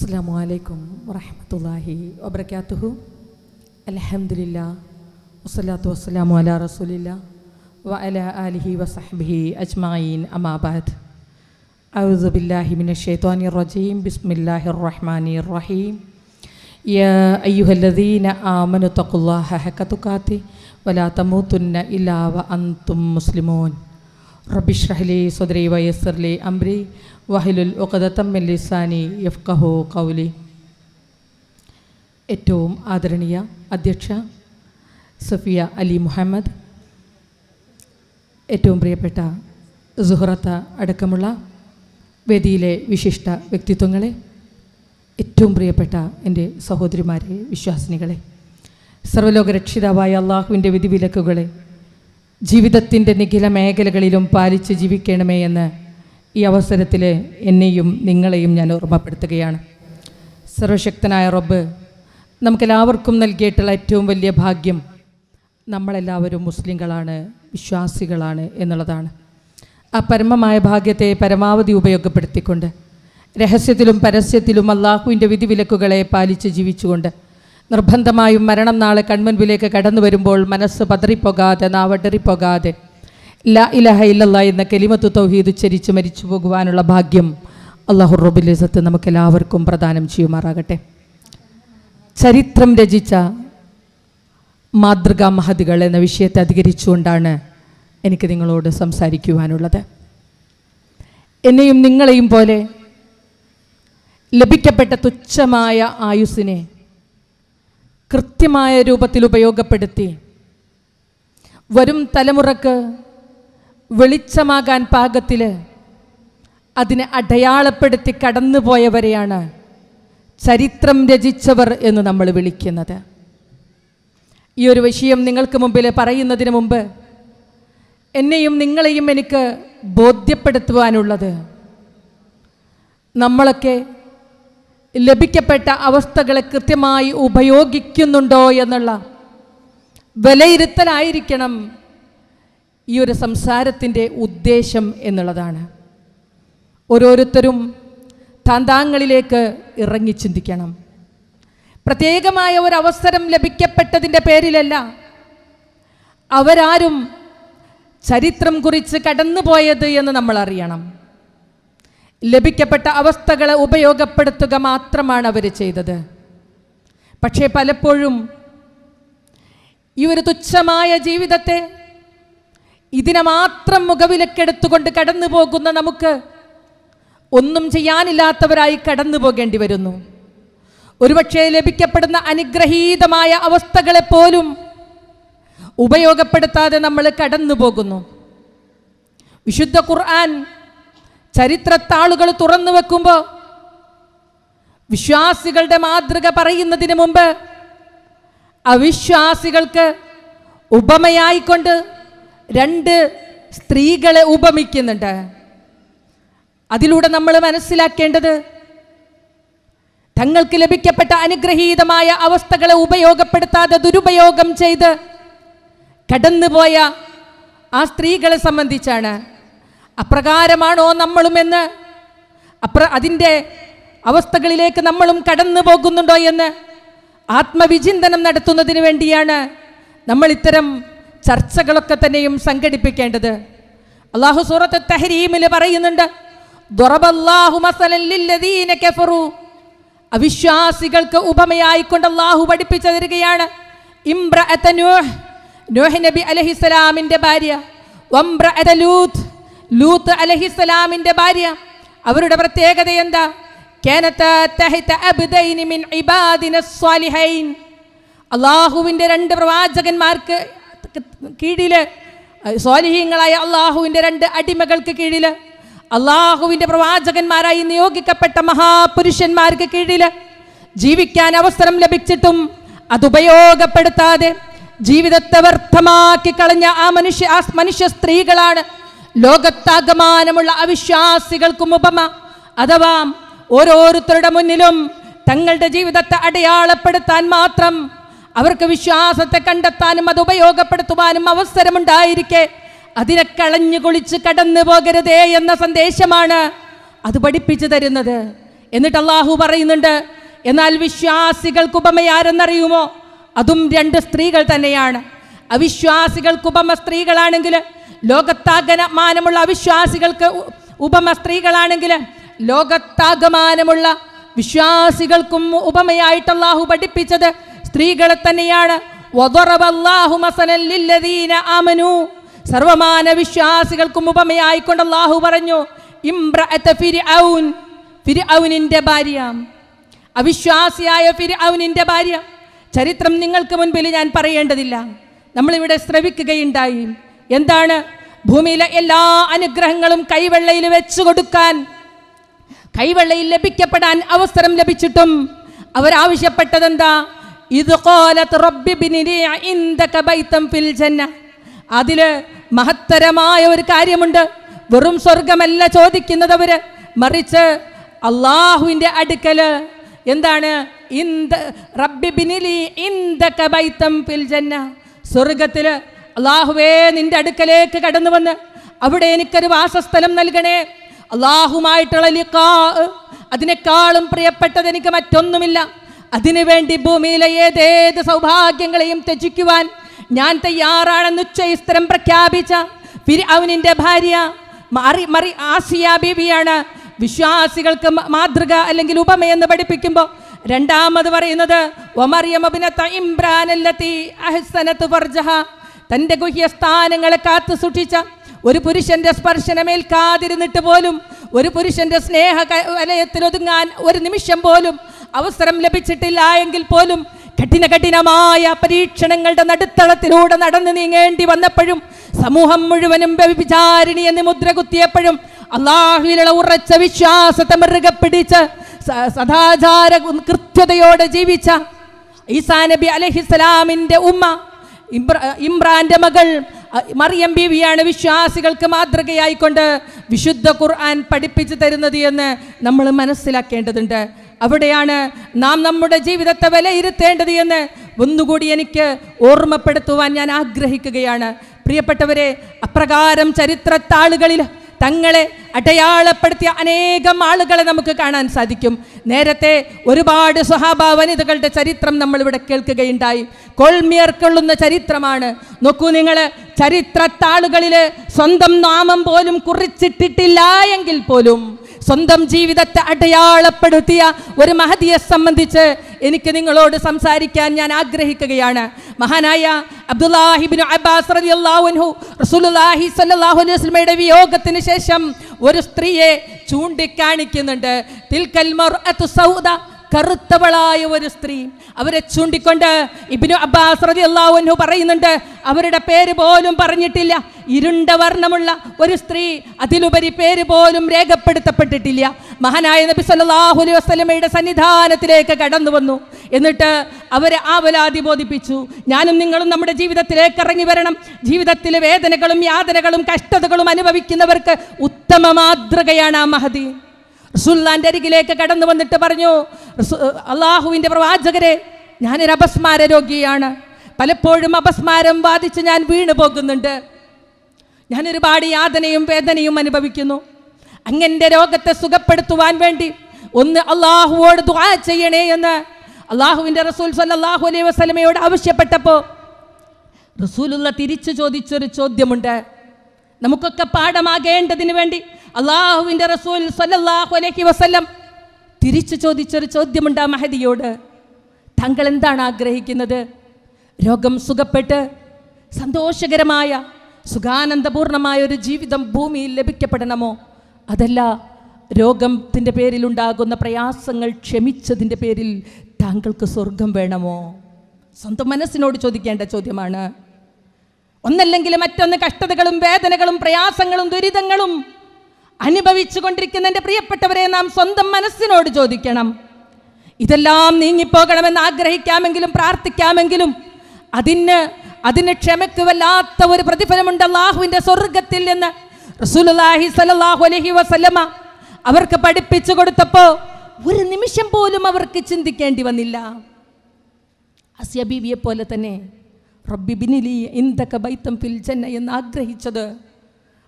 അസ്സലാമു അലൈക്കും വറഹ്മത്തുള്ളാഹി വബറകാതുഹു. അൽഹംദുലില്ലാ വസ്സലാത്തു വസ്സലാമു അലാ റസൂലില്ലാ വഅലാ ആലിഹി വസഹ്ബിഹി അജ്മഈൻ. അമ്മാ ബഅദ്. അഊദു ബില്ലാഹി മിനശ് ശൈത്വാനിർ റജീം. ബിസ്മില്ലാഹിർ റഹ്മാനിർ റഹീം. യാ അയ്യുഹല്ലദീന ആമനു തഖുല്ലാഹ ഹഖ തുഖാതി വലാ തമൂതുന്ന ഇല്ലാ വഅൻതും മുസ്ലിമൂൻ. റബ്ബി ഇശ്റഹ് ലി സദ്രി വയസ്സിർ ലി അംരി വഹ്ലുൽ ഉഖ്ദതം മിൻ ലിസാനി യഫ്ഖഹു ഖൗലി. ഏറ്റവും ആദരണീയ അധ്യക്ഷ സഫിയ അലി മുഹമ്മദ്, ഏറ്റവും പ്രിയപ്പെട്ട സുഹറത്ത അടക്കമുള്ള വേദിയിലെ വിശിഷ്ട വ്യക്തിത്വങ്ങളെ, ഏറ്റവും പ്രിയപ്പെട്ട എൻ്റെ സഹോദരിമാരെ, വിശ്വാസിനികളെ, സർവ്വലോകരക്ഷിതാവായ അള്ളാഹുവിൻ്റെ വിധിവിലക്കുകളെ ജീവിതത്തിൻ്റെ നിഖില മേഖലകളിലും പാലിച്ച് ജീവിക്കണമേ എന്ന് ഈ അവസരത്തിൽ എന്നെയും നിങ്ങളെയും ഞാൻ ഓർമ്മപ്പെടുത്തുകയാണ്. സർവശക്തനായ റബ്ബ് നമുക്കെല്ലാവർക്കും നൽകിയിട്ടുള്ള ഏറ്റവും വലിയ ഭാഗ്യം നമ്മളെല്ലാവരും മുസ്ലിങ്ങളാണ്, വിശ്വാസികളാണ് എന്നുള്ളതാണ്. ആ പരമമായ ഭാഗ്യത്തെ പരമാവധി ഉപയോഗപ്പെടുത്തിക്കൊണ്ട് രഹസ്യത്തിലും പരസ്യത്തിലും അള്ളാഹുവിൻ്റെ വിധിവിലക്കുകളെ പാലിച്ച് ജീവിച്ചുകൊണ്ട് നിർബന്ധമായും മരണം നാളെ കൺമുൻപിലേക്ക് കടന്നു വരുമ്പോൾ മനസ്സ് പതറിപ്പോകാതെ, നാവടറിപ്പോകാതെ ലാ ഇലാഹ ഇല്ലല്ലാഹ് എന്ന കലിമത്തു തൗഹീദ് ഉച്ചരിച്ച് മരിച്ചു പോകുവാനുള്ള ഭാഗ്യം അല്ലാഹു റബ്ബുൽ ഇസ്സത്ത് നമുക്കെല്ലാവർക്കും പ്രദാനം ചെയ്യുമാറാകട്ടെ. ചരിത്രം രചിച്ച മാതൃകാ മഹതികൾ എന്ന വിഷയത്തെ അധികരിച്ചുകൊണ്ടാണ് എനിക്ക് നിങ്ങളോട് സംസാരിക്കുവാനുള്ളത്. എന്നെയും നിങ്ങളെയും പോലെ ലഭിക്കപ്പെട്ട തുച്ഛമായ ആയുസ്സിനെ കൃത്യമായ രൂപത്തിൽ ഉപയോഗപ്പെടുത്തി വരും തലമുറക്ക് വെളിച്ചമാകാൻ പാകത്തിൽ അതിനെ അടയാളപ്പെടുത്തി കടന്നുപോയവരെയാണ് ചരിത്രം രചിച്ചവർ എന്ന് നമ്മൾ വിളിക്കുന്നത്. ഈ ഒരു വിഷയം നിങ്ങൾക്ക് മുമ്പിൽ പറയുന്നതിന് മുമ്പ് എന്നെയും നിങ്ങളെയും എനിക്ക് ബോധ്യപ്പെടുത്തുവാനുള്ളത്, നമ്മളൊക്കെ ലഭിക്കപ്പെട്ട അവസ്ഥകളെ കൃത്യമായി ഉപയോഗിക്കുന്നുണ്ടോ എന്നുള്ള വിലയിരുത്തലായിരിക്കണം ഈ ഒരു സംസാരത്തിൻ്റെ ഉദ്ദേശം എന്നുള്ളതാണ്. ഓരോരുത്തരും താന്താങ്ങളിലേക്ക് ഇറങ്ങി ചിന്തിക്കണം. പ്രത്യേകമായ ഒരു അവസരം ലഭിക്കപ്പെട്ടതിൻ്റെ പേരിലല്ല അവരാരും ചരിത്രം കുറിച്ച് കടന്നുപോയത് എന്ന് നമ്മൾ അറിയണം. ലഭിക്കപ്പെട്ട അവസ്ഥകളെ ഉപയോഗപ്പെടുത്തുക മാത്രമാണ് അവർ ചെയ്തത്. പക്ഷേ പലപ്പോഴും ഈ ഒരു തുച്ഛമായ ജീവിതത്തെ ഇതിനെ മാത്രം മുഖവിലക്കെടുത്തുകൊണ്ട് കടന്നു പോകുന്ന നമുക്ക് ഒന്നും ചെയ്യാനില്ലാത്തവരായി കടന്നു പോകേണ്ടി വരുന്നു. ഒരുപക്ഷെ ലഭിക്കപ്പെടുന്ന അനുഗ്രഹീതമായ അവസ്ഥകളെപ്പോലും ഉപയോഗപ്പെടുത്താതെ നമ്മൾ കടന്നു പോകുന്നു. വിശുദ്ധ ഖുർആൻ ചരിത്രത്താളുകൾ തുറന്നു വെക്കുമ്പോൾ വിശ്വാസികളുടെ മാതൃക പറയുന്നതിന് മുമ്പ് അവിശ്വാസികൾക്ക് ഉപമയായിക്കൊണ്ട് രണ്ട് സ്ത്രീകളെ ഉപമിക്കുന്നുണ്ട്. അതിലൂടെ നമ്മൾ മനസ്സിലാക്കേണ്ടത്, തങ്ങൾക്ക് ലഭിക്കപ്പെട്ട അനുഗ്രഹീതമായ അവസ്ഥകളെ ഉപയോഗപ്പെടുത്താതെ ദുരുപയോഗം ചെയ്ത് കടന്നുപോയ ആ സ്ത്രീകളെ സംബന്ധിച്ചാണ്. അപ്രകാരമാണോ നമ്മളുമെന്ന്, അതിൻ്റെ അവസ്ഥകളിലേക്ക് നമ്മളും കടന്നു പോകുന്നുണ്ടോ എന്ന് ആത്മവിചിന്തനം നടത്തുന്നതിന് വേണ്ടിയാണ് നമ്മൾ ഇത്തരം ചർച്ചകളൊക്കെ തന്നെയും സംഘടിപ്പിക്കേണ്ടത്. അല്ലാഹു സൂറത്ത് തഹരീമിൽ പറയുന്നുണ്ട്, ദറബല്ലാഹു മസലൻ ലില്ലദീന കഫറു. അവിശ്വാസികൾക്ക് ഉപമയായിക്കൊണ്ട് അല്ലാഹു പഠിപ്പിച്ചു തരികയാണ്. ഇംറഅത നൂഹ് നബി അലൈഹിസ്സലാമിൻ്റെ ഭാര്യ, വംറഅത ലൂത്ത് അലൈഹിസ്സലാമിൻ്റെ ഭാര്യ. അവരുടെ പ്രത്യേകത എന്താ? കാനത തഹത അബ്ദൈനി മിൻ ഇബാദിന സ്വാലിഹൈൻ. അല്ലാഹുവിൻ്റെ രണ്ട് പ്രവാചകന്മാർക്ക് കീഴിൽ, സ്വാലിഹീങ്ങളായ അല്ലാഹുവിൻ്റെ രണ്ട് അടിമകൾക്ക് കീഴിൽ, അല്ലാഹുവിൻ്റെ പ്രവാചകന്മാരായി നിയോഗിക്കപ്പെട്ട മഹാപുരുഷന്മാർക്ക് കീഴിൽ ജീവിക്കാൻ അവസരം ലഭിച്ചിട്ടും അതുപയോഗപ്പെടുത്താതെ ജീവിതത്തെ വ്യർത്ഥമാക്കി കളഞ്ഞ ആ മനുഷ്യ സ്ത്രീകളാണ് ലോകത്താകമാനമുള്ള അവിശ്വാസികൾക്കും ഉപമ. അഥവാ ഓരോരുത്തരുടെ മുന്നിലും തങ്ങളുടെ ജീവിതത്തെ അടയാളപ്പെടുത്താൻ മാത്രം, അവർക്ക് വിശ്വാസത്തെ കണ്ടെത്താനും അത് ഉപയോഗപ്പെടുത്തുവാനും അവസരമുണ്ടായിരിക്കെ അതിനെ കളഞ്ഞു കുളിച്ച് കടന്നു പോകരുതേ എന്ന സന്ദേശമാണ് അത് പഠിപ്പിച്ചു തരുന്നത്. എന്നിട്ട് അള്ളാഹു പറയുന്നുണ്ട്, എന്നാൽ വിശ്വാസികൾക്ക് ഉപമയാരെന്നറിയുമോ? അതും 2 സ്ത്രീകൾ തന്നെയാണ്. അവിശ്വാസികൾക്ക് ഉപമ സ്ത്രീകളാണെങ്കിൽ, ലോകത്താകമാനമുള്ള അവിശ്വാസികൾക്ക് ഉപമ സ്ത്രീകളാണെങ്കിൽ, ലോകത്താകമാനമുള്ള വിശ്വാസികൾക്കും ഉപമയായിട്ട് അള്ളാഹു പഠിപ്പിച്ചത് സ്ത്രീകളെ തന്നെയാണ്. വദറബല്ലാഹു മസലൻ ലില്ലദീന ആമനൂ, സർവമാന വിശ്വാസികൾക്കും ഉപമയായിക്കൊണ്ട് അള്ളാഹു പറഞ്ഞു, ഇംറഅത ഫിർഔൻ, ഫിർഔനിന്റെ ഭാര്യ, അവിശ്വാസിയായ ഫിർഔനിന്റെ ഭാര്യ. ചരിത്രം നിങ്ങൾക്ക് മുൻപിൽ ഞാൻ പറയേണ്ടതില്ല, നമ്മളിവിടെ ശ്രവിക്കുകയുണ്ടായി. എന്താണ്? ഭൂമിയിലെ എല്ലാ അനുഗ്രഹങ്ങളും കൈവെള്ളയിൽ വെച്ചു കൊടുക്കാൻ, കൈവെള്ളയിൽ ലഭിക്കപ്പെടാൻ അവസരം ലഭിച്ചിട്ടും അവരാവശ്യപ്പെട്ടതെന്താ? ഇത് ഖാലത് റബ്ബി ബിനി ഇൻദക ബൈതൻ ഫിൽ ജന്ന. അതില് മഹത്തരമായ ഒരു കാര്യമുണ്ട്. വെറും സ്വർഗമല്ല ചോദിക്കുന്നത് അവര്, മറിച്ച് അള്ളാഹുവിൻ്റെ അടുക്കല് എന്താണ്? റബ്ബി ബിനി ഇൻദക ബൈതൻ ഫിൽ ജന്ന, സ്വർഗത്തില് അള്ളാഹുവേ നിന്റെ അടുക്കലേക്ക് കടന്നു വന്ന് അവിടെ എനിക്കൊരു വാസസ്ഥലം നൽകണേ. അള്ളാഹുമായിട്ടുള്ള ലിഖാ, അതിനേക്കാളും പ്രിയപ്പെട്ടത് എനിക്ക് മറ്റൊന്നുമില്ല. അതിനുവേണ്ടി ഭൂമിയിലെ ഏതേത് സൗഭാഗ്യങ്ങളെയും ത്യജിക്കുവാൻ ഞാൻ തയ്യാറാണെന്ന് ഉച്ചസ്ഥരം പ്രഖ്യാപിച്ച ഫിർഔനിന്റെ ഭാര്യ ആസിയ ബീവിയാണ് വിശ്വാസികൾക്ക് മാതൃക അല്ലെങ്കിൽ ഉപമയെന്ന് പഠിപ്പിക്കുമ്പോൾ രണ്ടാമത് പറയുന്നത് വമറിയം ഇബ്നത ഇംറാൻ അല്ലതി അഹ്സനത് ഫർജഹ, തൻ്റെ ഗുഹ്യസ്ഥാനങ്ങളെ കാത്തു സൂക്ഷിച്ച, ഒരു പുരുഷന്റെ സ്പർശനമേൽക്കാതിരുന്നിട്ട് പോലും, ഒരു പുരുഷന്റെ സ്നേഹ വലയത്തിലൊതുങ്ങാൻ ഒരു നിമിഷം പോലും അവസരം ലഭിച്ചിട്ടില്ല എങ്കിൽ പോലും കഠിനമായ പരീക്ഷണങ്ങളുടെ നടുത്തളത്തിലൂടെ നടന്നു നീങ്ങേണ്ടി വന്നപ്പോഴും, സമൂഹം മുഴുവനും വ്യഭിചാരിണി എന്ന് മുദ്ര കുത്തിയപ്പോഴും അള്ളാഹുവിലുള്ള ഉറച്ച വിശ്വാസത്തെ മുറുകെ പിടിച്ച് സദാചാര കൃത്യതയോടെ ജീവിച്ച ഈസാ നബി അലൈഹിസ്സലാമിന്റെ ഉമ്മ ഇമ്രാന്റെ മകൾ മറിയം ബീവിയാണ് വിശ്വാസികൾക്ക് മാതൃകയായിക്കൊണ്ട് വിശുദ്ധ ഖുർആൻ പഠിപ്പിച്ചു തരുന്നത് എന്ന് നമ്മൾ മനസ്സിലാക്കേണ്ടതുണ്ട്. അവിടെയാണ് നാം നമ്മുടെ ജീവിതത്തെ വിലയിരുത്തേണ്ടത് എന്ന് ഒന്നുകൂടി എനിക്ക് ഓർമ്മപ്പെടുത്തുവാൻ ഞാൻ ആഗ്രഹിക്കുകയാണ്. പ്രിയപ്പെട്ടവരെ, അപ്രകാരം ചരിത്രത്താളുകളിൽ തങ്ങളെ അടയാളപ്പെടുത്തിയ അനേകം ആളുകളെ നമുക്ക് കാണാൻ സാധിക്കും. നേരത്തെ ഒരുപാട് സ്വഹാബ വനിതകളുടെ ചരിത്രം നമ്മളിവിടെ കേൾക്കുകയുണ്ടായി. കൊൾമിയർക്കൊള്ളുന്ന ചരിത്രമാണ്. നോക്കൂ നിങ്ങൾ, ചരിത്രത്താളുകളിൽ സ്വന്തം നാമം പോലും കുറിച്ചിട്ടിട്ടില്ല എങ്കിൽ പോലും സ്വന്തം ജീവിതത്തെ അടയാളപ്പെടുത്തിയ ഒരു മഹദിയെ സംബന്ധിച്ച് എനിക്ക് നിങ്ങളോട് സംസാരിക്കാൻ ഞാൻ ആഗ്രഹിക്കുകയാണ്. മഹാനായ അബ്ദുല്ലാഹി ഇബ്നു അബ്ബാസ് റളിയല്ലാഹു അൻഹു റസൂലുള്ളാഹി സ്വല്ലല്ലാഹു അലൈഹി വസല്ലമയുടെ വിയോഗത്തിന് ശേഷം ഒരു സ്ത്രീയെ ചൂണ്ടിക്കാണിക്കുന്നുണ്ട്. തിൽക്കൽ മർഅതു സൗദ, കറുത്തവളായ ഒരു സ്ത്രീ. അവരെ ചൂണ്ടിക്കൊണ്ട് ഇബ്നു അബ്ബാസ് റളിയല്ലാഹു അൻഹു പറയുന്നുണ്ട്, അവരുടെ പേര് പോലും പറഞ്ഞിട്ടില്ല. ഇരുണ്ട വർണ്ണമുള്ള ഒരു സ്ത്രീ, അതിലുപരി പേര് പോലും രേഖപ്പെടുത്തപ്പെട്ടിട്ടില്ല. മഹാനായ നബി സല്ലല്ലാഹു അലൈഹി വസല്ലമയുടെ സന്നിധാനത്തിലേക്ക് കടന്നു വന്നു. എന്നിട്ട് അവരെ ആവലാതി ബോധിപ്പിച്ചു, ഞാനും നിങ്ങളും നമ്മുടെ ജീവിതത്തിലേക്ക് ഇറങ്ങി വരണം. ജീവിതത്തിലെ വേദനകളും യാതനകളും കഷ്ടതകളും അനുഭവിക്കുന്നവർക്ക് ഉത്തമ മാതൃകയാണ് ആ മഹദി. റസൂലുള്ളാഹിന്റെ അരികിലേക്ക് കടന്നു വന്നിട്ട് പറഞ്ഞു, അള്ളാഹുവിൻ്റെ പ്രവാചകരെ, ഞാനൊരു അപസ്മാര രോഗിയാണ്. പലപ്പോഴും അപസ്മാരം ബാധിച്ച് ഞാൻ വീണു പോകുന്നുണ്ട്. ഞാൻ ഒരുപാട് യാതനയും വേദനയും അനുഭവിക്കുന്നു. അങ്ങൻ്റെ രോഗത്തെ സുഖപ്പെടുത്തുവാൻ വേണ്ടി ഒന്ന് അള്ളാഹുവോട് ദുആ ചെയ്യണേ എന്ന് അള്ളാഹുവിൻ്റെ റസൂൽ സല്ലല്ലാഹു അലൈഹി വസല്ലമയോട് ആവശ്യപ്പെട്ടപ്പോൾ റസൂലുള്ള തിരിച്ചു ചോദിച്ചൊരു ചോദ്യമുണ്ട്. നമുക്കൊക്കെ പാഠമാകേണ്ടതിന് വേണ്ടി അള്ളാഹുവിൻ്റെ റസൂൽ സല്ലല്ലാഹു അലൈഹി വസല്ലം തിരിച്ചു ചോദിച്ചൊരു ചോദ്യമുണ്ട് ആ മഹദിയോട്. താങ്കൾ എന്താണ് ആഗ്രഹിക്കുന്നത്? രോഗം സുഖപ്പെട്ട് സന്തോഷകരമായ സുഖാനന്ദപൂർണമായ ഒരു ജീവിതം ഭൂമിയിൽ ലഭിക്കപ്പെടണമോ? അതല്ല രോഗത്തിൻ്റെ പേരിലുണ്ടാകുന്ന പ്രയാസങ്ങൾ ക്ഷമിച്ചതിൻ്റെ പേരിൽ താങ്കൾക്ക് സ്വർഗം വേണമോ? സ്വന്തം മനസ്സിനോട് ചോദിക്കേണ്ട ചോദ്യമാണ്. ഒന്നല്ലെങ്കിൽ മറ്റൊന്ന് കഷ്ടതകളും വേദനകളും പ്രയാസങ്ങളും ദുരിതങ്ങളും അനുഭവിച്ചു കൊണ്ടിരിക്കുന്ന എൻ്റെ പ്രിയപ്പെട്ടവരെ, നാം സ്വന്തം മനസ്സിനോട് ചോദിക്കണം. ഇതെല്ലാം നീങ്ങിപ്പോകണമെന്ന് ആഗ്രഹിക്കാമെങ്കിലും പ്രാർത്ഥിക്കാമെങ്കിലും അതിന് ക്ഷമയ്ക്ക് വല്ലാത്ത ഒരു പ്രതിഫലമുണ്ട് അല്ലാഹുവിൻ്റെ സ്വർഗത്തിൽ നിന്ന് റസൂലുള്ളാഹി സ്വല്ലല്ലാഹു അലൈഹി വസല്ലമ അവർക്ക് പഠിപ്പിച്ചു കൊടുത്തപ്പോൾ ഒരു നിമിഷം പോലും അവർക്ക് ചിന്തിക്കേണ്ടി വന്നില്ല. ആസിയ ബീവിയെ പോലെ തന്നെ റബ്ബി ബിനിലി ഇൻദക ബൈതൻ ഫിൽ ജന്ന എന്ന് ആഗ്രഹിച്ചത്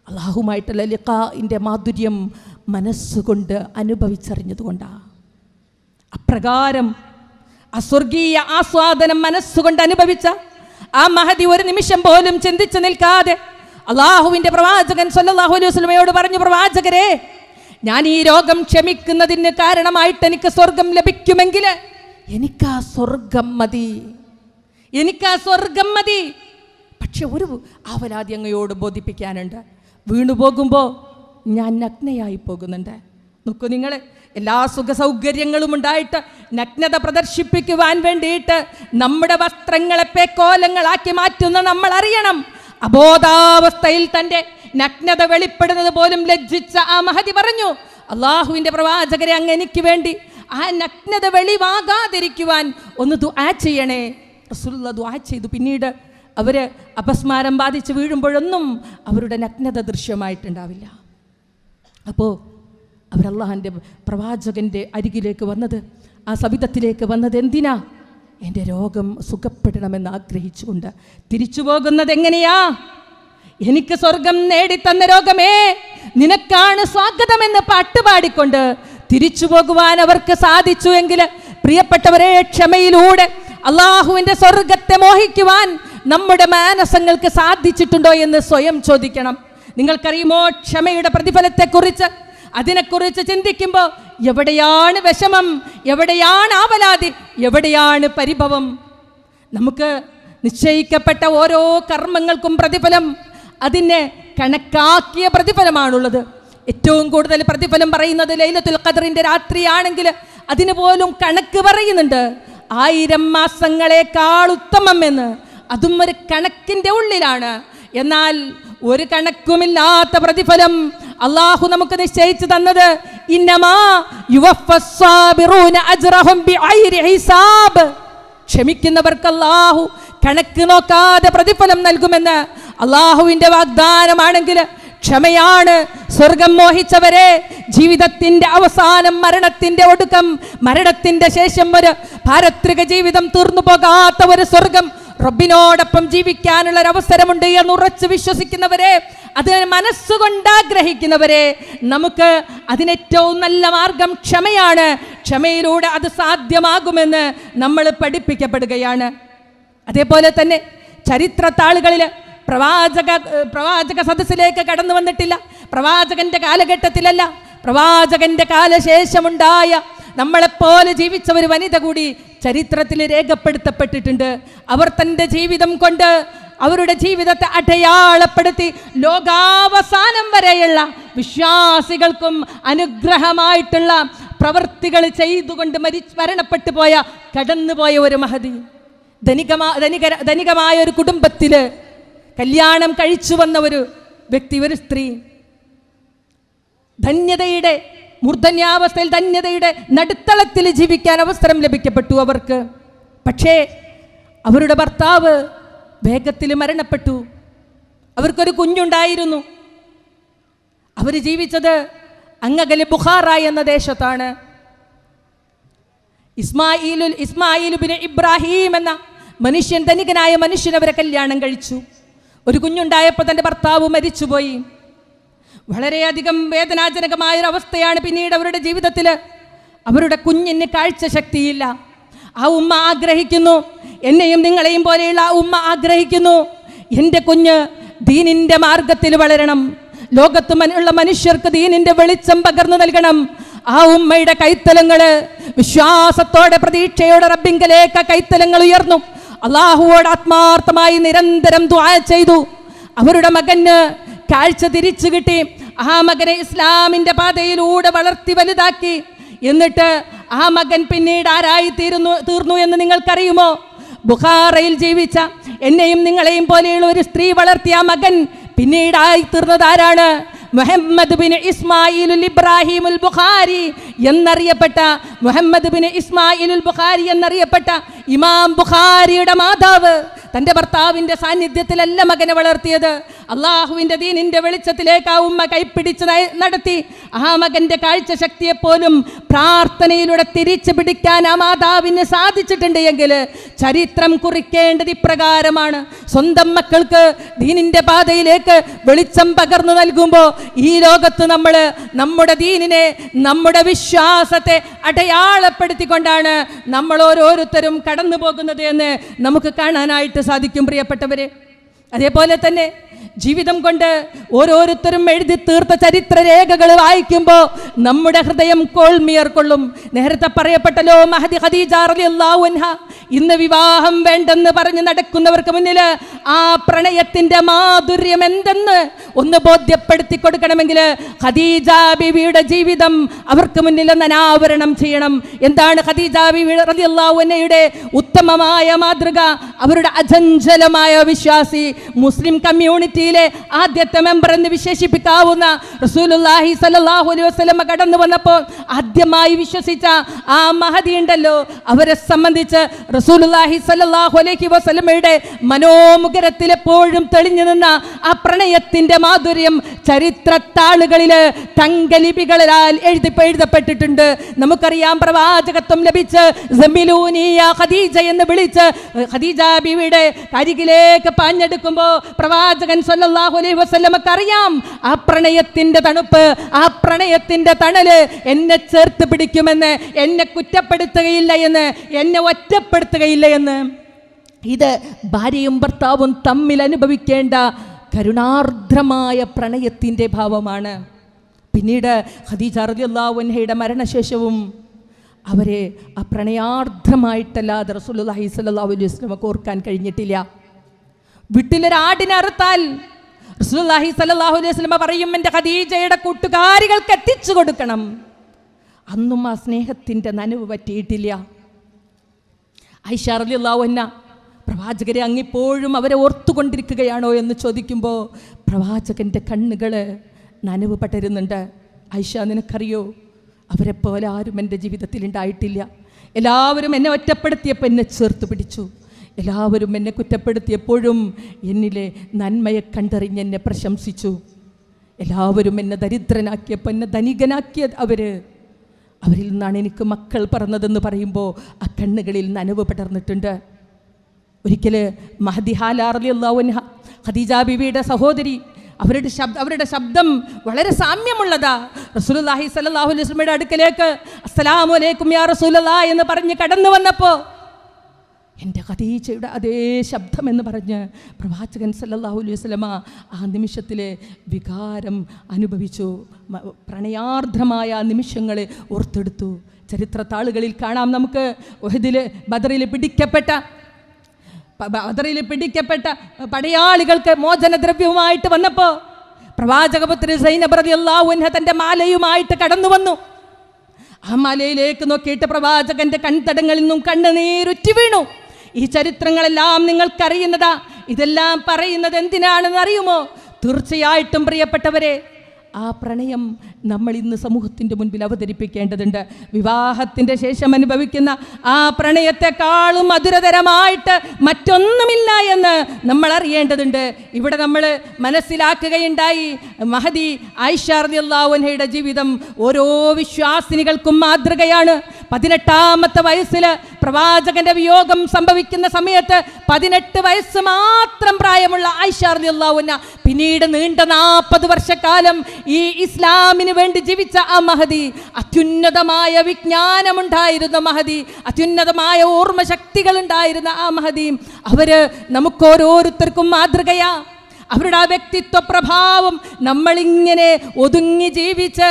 അള്ളാഹുമായിട്ടുള്ള ലിഖാഇൻ്റെ മാധുര്യം മനസ്സുകൊണ്ട് അനുഭവിച്ചറിഞ്ഞതുകൊണ്ടാണ്. അപ്രകാരം അസ്വർഗീയ ആസ്വാദനം മനസ്സുകൊണ്ട് അനുഭവിച്ച ആ മഹദി ഒരു നിമിഷം പോലും ചിന്തിച്ചു നിൽക്കാതെ അള്ളാഹുവിൻ്റെ പ്രവാചകൻ സല്ലല്ലാഹു അലൈഹി വസല്ലമയോട് പറഞ്ഞു, പ്രവാചകരെ, ഞാൻ ഈ രോഗം ക്ഷമിക്കുന്നതിന് കാരണമായിട്ട് എനിക്ക് സ്വർഗം ലഭിക്കുമെങ്കിൽ എനിക്കാ സ്വർഗം മതി, എനിക്കാ സ്വർഗം മതി. പക്ഷെ ഒരു ആവലാതി അങ്ങയോട് ബോധിപ്പിക്കാനുണ്ട്. വീണുപോകുമ്പോൾ ഞാൻ നഗ്നയായി പോകുന്നുണ്ട്. നോക്കൂ നിങ്ങൾ, എല്ലാ സുഖ സൗകര്യങ്ങളും ഉണ്ടായിട്ട് നഗ്നത പ്രദർശിപ്പിക്കുവാൻ വേണ്ടിയിട്ട് നമ്മുടെ വസ്ത്രങ്ങളെ പേക്കോലങ്ങളാക്കി മാറ്റുന്ന നമ്മൾ അറിയണം. അബോധാവസ്ഥയിൽ തൻ്റെ നഗ്നത വെളിപ്പെടുന്നത് പോലും ലജ്ജിച്ച ആ മഹദി പറഞ്ഞു, അള്ളാഹുവിൻ്റെ പ്രവാചകരെ, അങ്ങ് എനിക്ക് വേണ്ടി ആ നഗ്നത വെളിവാകാതിരിക്കുവാൻ ഒന്ന് ദുആ ചെയ്യണേ. റസൂലുള്ളാഹി ദുആ ചെയ്തു. പിന്നീട് അവർ അപസ്മാരം ബാധിച്ച് വീഴുമ്പോഴൊന്നും അവരുടെ നഗ്നത ദൃശ്യമായിട്ടുണ്ടാവില്ല. അപ്പോൾ അവർ അള്ളാഹുവിൻ്റെ പ്രവാചകൻ്റെ അരികിലേക്ക് വന്നത്, ആ സവിധത്തിലേക്ക് വന്നത് എന്തിനാ? എൻ്റെ രോഗം സുഖപ്പെടണമെന്ന് ആഗ്രഹിച്ചുകൊണ്ട്. തിരിച്ചു പോകുന്നത് എങ്ങനെയാ? എനിക്ക് സ്വർഗം നേടിത്തന്ന രോഗമേ, നിനക്കാണ് സ്വാഗതമെന്ന് പാട്ടുപാടിക്കൊണ്ട് തിരിച്ചു പോകുവാൻ അവർക്ക് സാധിച്ചു എങ്കിൽ, പ്രിയപ്പെട്ടവരെ, ക്ഷമയിലൂടെ അള്ളാഹുവിൻ്റെ സ്വർഗത്തെ മോഹിക്കുവാൻ നമ്മുടെ മാനസങ്ങൾക്ക് സാധിച്ചിട്ടുണ്ടോ എന്ന് സ്വയം ചോദിക്കണം. നിങ്ങൾക്കറിയുമോ ക്ഷമയുടെ പ്രതിഫലത്തെക്കുറിച്ച്? അതിനെക്കുറിച്ച് ചിന്തിക്കുമ്പോൾ എവിടെയാണ് വിഷമം, എവിടെയാണ് ആവലാതി, എവിടെയാണ് പരിഭവം? നമുക്ക് നിശ്ചയിക്കപ്പെട്ട ഓരോ കർമ്മങ്ങൾക്കും പ്രതിഫലം, അതിനെ കണക്കാക്കിയ പ്രതിഫലമാണുള്ളത്. ഏറ്റവും കൂടുതൽ പ്രതിഫലം പറയുന്നത് ലൈലത്തുൽ ഖദ്റിന്റെ രാത്രിയാണെങ്കിൽ അതിന് പോലും കണക്ക് പറയുന്നുണ്ട്. 1000 മാസങ്ങളെക്കാൾ ഉത്തമം എന്ന്. അതും ഒരു കണക്കിൻ്റെ ഉള്ളിലാണ്. എന്നാൽ ഒരു കണക്കുമില്ലാത്ത പ്രതിഫലം അള്ളാഹു നമുക്ക് നിശ്ചയിച്ചു തന്നത്, ഇന്നമാ യുവഫസ്സാബിറൂന അജ്റഹും ബിഗൈരി ഹിസാബ്, ക്ഷമിക്കുന്നവർക്ക് അള്ളാഹു കണക്ക് നോക്കാതെ പ്രതിഫലം നൽകുമെന്ന് അള്ളാഹുവിൻ്റെ വാഗ്ദാനമാണെങ്കിൽ, ക്ഷമയാണ് സ്വർഗം മോഹിച്ചവരെ ജീവിതത്തിൻ്റെ അവസാനം, മരണത്തിൻ്റെ ഒടുക്കം, മരണത്തിൻ്റെ ശേഷം ഒരു പാരത്രിക ജീവിതം തീർന്നു പോകാത്ത ഒരു സ്വർഗം, റബ്ബിനോടൊപ്പം ജീവിക്കാനുള്ള ഒരു അവസരമുണ്ട് എന്ന് ഉറച്ചു വിശ്വസിക്കുന്നവരെ, അത് മനസ്സുകൊണ്ടാഗ്രഹിക്കുന്നവരെ, നമുക്ക് അതിനേറ്റവും നല്ല മാർഗം ക്ഷമയാണ്. ക്ഷമയിലൂടെ അത് സാധ്യമാകുമെന്ന് നമ്മൾ പഠിപ്പിക്കപ്പെടുകയാണ്. അതേപോലെ തന്നെ ചരിത്രത്താളുകളിൽ പ്രവാചക സദസ്സിലേക്ക് കടന്നു വന്നിട്ടില്ല, പ്രവാചകന്റെ കാലഘട്ടത്തിലല്ല, പ്രവാചകന്റെ കാലശേഷമുണ്ടായ നമ്മളെപ്പോലെ ജീവിച്ച ഒരു വനിത കൂടി ചരിത്രത്തിൽ രേഖപ്പെടുത്തപ്പെട്ടിട്ടുണ്ട്. അവർ തൻ്റെ ജീവിതം കൊണ്ട് അവരുടെ ജീവിതത്തെ അടയാളപ്പെടുത്തി ലോകാവസാനം വരെയുള്ള വിശ്വാസികൾക്കും അനുഗ്രഹമായിട്ടുള്ള പ്രവൃത്തികൾ ചെയ്തുകൊണ്ട് മരണപ്പെട്ടു പോയ, കടന്നുപോയ ഒരു മഹദി. ധനികമായ ഒരു കുടുംബത്തിൽ കല്യാണം കഴിച്ചു വന്ന ഒരു വ്യക്തി, ഒരു സ്ത്രീ, ധന്യതയുടെ മൂർധന്യാവസ്ഥയിൽ, ധന്യതയുടെ നടുത്തളത്തിൽ ജീവിക്കാൻ അവസരം ലഭിക്കപ്പെട്ടു അവർക്ക്. പക്ഷേ അവരുടെ ഭർത്താവ് വേഗത്തിൽ മരണപ്പെട്ടു. അവർക്കൊരു കുഞ്ഞുണ്ടായിരുന്നു. അവർ ജീവിച്ചത് അങ്ങകലെ ബുഖാറ എന്ന ദേശത്താണ്. ഇസ്മായിൽ ബിൻ ഇബ്രാഹിം എന്ന മനുഷ്യൻ, ധനികനായ മനുഷ്യൻ അവരെ കല്യാണം കഴിച്ചു. ഒരു കുഞ്ഞുണ്ടായപ്പോൾ തൻ്റെ ഭർത്താവ് മരിച്ചുപോയി. വളരെയധികം വേദനാജനകമായൊരവസ്ഥയാണ് പിന്നീട് അവരുടെ ജീവിതത്തിൽ. അവരുടെ കുഞ്ഞിന് കാഴ്ച ശക്തിയില്ല. ആ ഉമ്മ ആഗ്രഹിക്കുന്നു, എന്നെയും നിങ്ങളെയും പോലെയുള്ള ആ ഉമ്മ ആഗ്രഹിക്കുന്നു, എൻ്റെ കുഞ്ഞ് ദീനിൻ്റെ മാർഗത്തിൽ വളരണം, ലോകത്ത് ഉള്ള മനുഷ്യർക്ക് ദീനിൻ്റെ വെളിച്ചം പകർന്നു നൽകണം. ആ ഉമ്മയുടെ കൈത്തലങ്ങൾ വിശ്വാസത്തോടെ, പ്രതീക്ഷയോടെ റബ്ബിങ്കലേക്ക് കൈത്തലങ്ങൾ ഉയർന്നു. അള്ളാഹുവോട് ആത്മാർത്ഥമായി നിരന്തരം ദുആ ചെയ്തു. അവരുടെ മകന് കാഴ്ച തിരിച്ചു കിട്ടി. ആ മകനെ ഇസ്ലാമിൻ്റെ പാതയിലൂടെ വളർത്തി വലുതാക്കി. എന്നിട്ട് ആ മകൻ പിന്നീട് ആരായി തീർന്നു എന്ന് നിങ്ങൾക്കറിയുമോ? ബുഖാറയിൽ ജീവിച്ച എന്നെയും നിങ്ങളെയും പോലെയുള്ള ഒരു സ്ത്രീ വളർത്തിയ ആ മകൻ പിന്നീടായി തീർന്നത് ആരാണ്? മുഹമ്മദ് ബിൻ ഇസ്മായിലുൽ ഇബ്രാഹിമുൽ ബുഖാരി എന്നറിയപ്പെട്ട, മുഹമ്മദ് ബിൻ ഇസ്മായിലുൽ ബുഖാരി എന്നറിയപ്പെട്ട ഇമാം ബുഖാരിയുടെ മാതാവ് തൻ്റെ ഭർത്താവിൻ്റെ സാന്നിധ്യത്തിലല്ല മകനെ വളർത്തിയത്. അള്ളാഹുവിൻ്റെ ദീനിൻ്റെ വെളിച്ചത്തിലേക്ക് ആ ഉമ്മ കൈപ്പിടിച്ച് നടത്തി. ആ മകൻ്റെ കാഴ്ചശക്തിയെപ്പോലും പ്രാർത്ഥനയിലൂടെ തിരിച്ചു പിടിക്കാൻ ആ മാതാവിന് സാധിച്ചിട്ടുണ്ട് എങ്കിൽ ചരിത്രം കുറിക്കേണ്ടത് ഇപ്രകാരമാണ്. സ്വന്തം മക്കൾക്ക് ദീനിൻ്റെ പാതയിലേക്ക് വെളിച്ചം പകർന്നു നൽകുമ്പോൾ ഈ ലോകത്ത് നമ്മൾ നമ്മുടെ ദീനിനെ, നമ്മുടെ വിശ്വാസത്തെ അടയാളപ്പെടുത്തിക്കൊണ്ടാണ് നമ്മൾ ഓരോരുത്തരും കടന്നു പോകുന്നത് എന്ന് നമുക്ക് കാണാനായിട്ട് സാധിക്കും പ്രിയപ്പെട്ടവരെ. അതേപോലെ തന്നെ ജീവിതം കൊണ്ട് ഓരോരുത്തരും എഴുതി തീർത്ത ചരിത്രരേഖകൾ വായിക്കുമ്പോൾ നമ്മുടെ ഹൃദയം കോൾമിയർക്കൊള്ളും. നേരത്തെ പറയപ്പെട്ടല്ലോ മഹദി ഖദീജ റളിയല്ലാഹു അൻഹ. ഇന്ന് വിവാഹം വേണ്ടെന്ന് പറഞ്ഞ് നടക്കുന്നവർക്ക് മുന്നിൽ ആ പ്രണയത്തിൻ്റെ മാധുര്യം എന്തെന്ന് ഒന്ന് ബോധ്യപ്പെടുത്തി കൊടുക്കണമെങ്കിൽ ഖദീജ ബീവിയുടെ ജീവിതം അവർക്ക് മുന്നിൽ അനാവരണം ചെയ്യണം. എന്താണ് ഖദീജ ബീവി റളിയല്ലാഹു അൻഹയുടെ ഉത്തമമായ മാതൃക? അവരുടെ അചഞ്ചലമായ വിശ്വാസി, മുസ്ലിം കമ്മ്യൂണിറ്റിയിലെ ആദ്യത്തെ മെമ്പർ എന്ന് വിശേഷിപ്പിക്കാവുന്ന റസൂലുള്ളാഹി സ്വല്ലല്ലാഹു അലൈഹി വസല്ലം കടന്നു വന്നപ്പോൾ ആദ്യമായി വിശ്വസിച്ച ആ മഹദി ഉണ്ടല്ലോ, അവരെ സംബന്ധിച്ച് റസൂലുള്ളാഹി സ്വല്ലല്ലാഹു അലൈഹി വസല്ലമയുടെ മനോമുഖരത്തിൽ എപ്പോഴും തെളിഞ്ഞു നിന്ന ആ പ്രണയത്തിന്റെ മാധുര്യം ചരിത്രത്താളുകളിൽ തങ്കലിപികളാൽ എഴുതപ്പെട്ടിട്ടുണ്ട്. നമുക്കറിയാം, പ്രവാചകത്വം ലഭിച്ച് സമിലൂനിയ ഖദീജ എന്ന് വിളിച്ച് ഖദീജ ബീവിയുടെ അരികിലേക്ക് പാഞ്ഞെടുക്കുമ്പോൾ പ്രവാചകൻ സല്ലല്ലാഹു അലൈഹി വസല്ലമക്ക് അറിയാം ആ പ്രണയത്തിന്റെ തണുപ്പ്, ആ പ്രണയത്തിന്റെ തണല് എന്നെ ചേർത്ത് പിടിക്കുമെന്ന്, എന്നെ കുറ്റപ്പെടുത്തുകയില്ല എന്ന്, എന്നെ ഒറ്റപ്പെടുത്തുകയില്ല എന്ന്. ഇത് ഭാര്യയും ഭർത്താവും തമ്മിൽ അനുഭവിക്കേണ്ട കരുണാർദ്രമായ പ്രണയത്തിൻ്റെ ഭാവമാണ്. പിന്നീട് ഖദീജ റളിയല്ലാഹു അൻഹയുടെ മരണശേഷവും അവരെ ആ പ്രണയാർദ്രമായിട്ടല്ലാതെ റസൂലുള്ളാഹി സ്വല്ലല്ലാഹു അലൈഹി വസല്ലമക്ക് ഓർക്കാൻ കഴിഞ്ഞിട്ടില്ല. വീട്ടിലൊരാടിനെ അറുത്താൽ റസൂലുള്ളാഹി സ്വല്ലല്ലാഹു അലൈഹി വസല്ലമ പറയും, എൻ്റെ ഖദീജയുടെ കൂട്ടുകാരികൾക്ക് എത്തിച്ചു കൊടുക്കണം. അന്നും ആ സ്നേഹത്തിൻ്റെ നനവ് പറ്റിയിട്ടില്ല. ആയിഷ റളിയല്ലാഹു അൻഹ പ്രവാചകരെ അങ്ങിപ്പോഴും അവരെ ഓർത്തുകൊണ്ടിരിക്കുകയാണോ എന്ന് ചോദിക്കുമ്പോൾ പ്രവാചകൻ്റെ കണ്ണുകൾ നനവ് പടരുന്നുണ്ട്. ആയിഷ, നിനക്കറിയോ, അവരെപ്പോലെ ആരും എൻ്റെ ജീവിതത്തിൽ ഉണ്ടായിട്ടില്ല. എല്ലാവരും എന്നെ ഒറ്റപ്പെടുത്തിയപ്പോൾ എന്നെ ചേർത്ത് പിടിച്ചു. എല്ലാവരും എന്നെ കുറ്റപ്പെടുത്തിയപ്പോഴും എന്നിലെ നന്മയെ കണ്ടറിഞ്ഞ് എന്നെ പ്രശംസിച്ചു. എല്ലാവരും എന്നെ ദരിദ്രനാക്കിയപ്പോൾ എന്നെ ധനികനാക്കിയ അവരിൽ നിന്നാണ് എനിക്ക് മക്കൾ പിറന്നതെന്ന് പറയുമ്പോൾ ആ കണ്ണുകളിൽ നനവ് പടർന്നിട്ടുണ്ട്. ഒരിക്കൽ മഹദി ഹാല റളിയല്ലാഹു അൻഹ, ഖദീജ ബീവിയുടെ സഹോദരി, അവരുടെ ശബ്ദം വളരെ സാമ്യമുള്ളതാ. റസൂലുള്ളാഹി സ്വല്ലല്ലാഹു അലൈഹി വസല്ലമയുടെ അടുക്കലേക്ക് അസ്സലാമു അലൈക്കും യാ റസൂലല്ലാഹ് എന്ന് പറഞ്ഞ് കടന്നു വന്നപ്പോൾ എൻ്റെ ഖദീജയുടെ അതേ ശബ്ദം എന്ന് പറഞ്ഞ് പ്രവാചകൻ സല്ലല്ലാഹു അലൈഹി വസല്ലമ ആ നിമിഷത്തിലെ വികാരം അനുഭവിച്ചു. പ്രണയാർദ്രമായ നിമിഷങ്ങളെ ഓർത്തെടുത്തു. ചരിത്രത്താളുകളിൽ കാണാം നമുക്ക്, ബദറിൽ പിടിക്കപ്പെട്ട പടയാളികൾക്ക് മോചനദ്രവ്യവുമായിട്ട് വന്നപ്പോൾ പ്രവാചകപുത്രി സൈനബ് റളിയല്ലാഹു അൻഹ തൻ്റെ മാലയുമായിട്ട് കടന്നു വന്നു. ആ മാലയിലേക്ക് നോക്കിയിട്ട് പ്രവാചകന്റെ കൺതടങ്ങളിൽ നിന്നും കണ്ണുനീരുറ്റി വീണു. ഈ ചരിത്രങ്ങളെല്ലാം നിങ്ങൾക്കറിയുന്നതാ. ഇതെല്ലാം പറയുന്നത് എന്തിനാണെന്ന് അറിയുമോ? തീർച്ചയായിട്ടും പ്രിയപ്പെട്ടവരെ, ആ പ്രണയം നമ്മൾ ഇന്ന് സമൂഹത്തിൻ്റെ മുൻപിൽ അവതരിപ്പിക്കേണ്ടതുണ്ട്. വിവാഹത്തിൻ്റെ ശേഷം അനുഭവിക്കുന്ന ആ പ്രണയത്തെക്കാളും മധുരതരമായിട്ട് മറ്റൊന്നുമില്ല എന്ന് നമ്മൾ അറിയേണ്ടതുണ്ട്. ഇവിടെ നമ്മൾ മനസ്സിലാക്കുകയുണ്ടായി, മഹദി ആയിഷ റളിയല്ലാഹു അൻഹയുടെ ജീവിതം ഓരോ വിശ്വാസിനികൾക്കും മാതൃകയാണ്. 18ാമത്തെ വയസ്സിൽ പ്രവാചകന്റെ വിയോഗം സംഭവിക്കുന്ന സമയത്ത് 18 വയസ്സ് മാത്രം പ്രായമുള്ള ആയിഷ റളിയല്ലാഹു അൻഹ പിന്നീട് നീണ്ട 40 വർഷക്കാലം ഈ ഇസ്ലാമിന് വേണ്ടി ജീവിച്ച ആ മഹദി, അത്യുന്നതമായ വിജ്ഞാനമുണ്ടായിരുന്ന മഹദി, അത്യുന്നതമായ ഓർമ്മശക്തികൾ ഉണ്ടായിരുന്ന ആ മഹദി, അവര് നമുക്കോരോരുത്തർക്കും മാതൃകയാ. അവരുടെ ആ വ്യക്തിത്വ പ്രഭാവം നമ്മളിങ്ങനെ ഒതുങ്ങി ജീവിച്ച്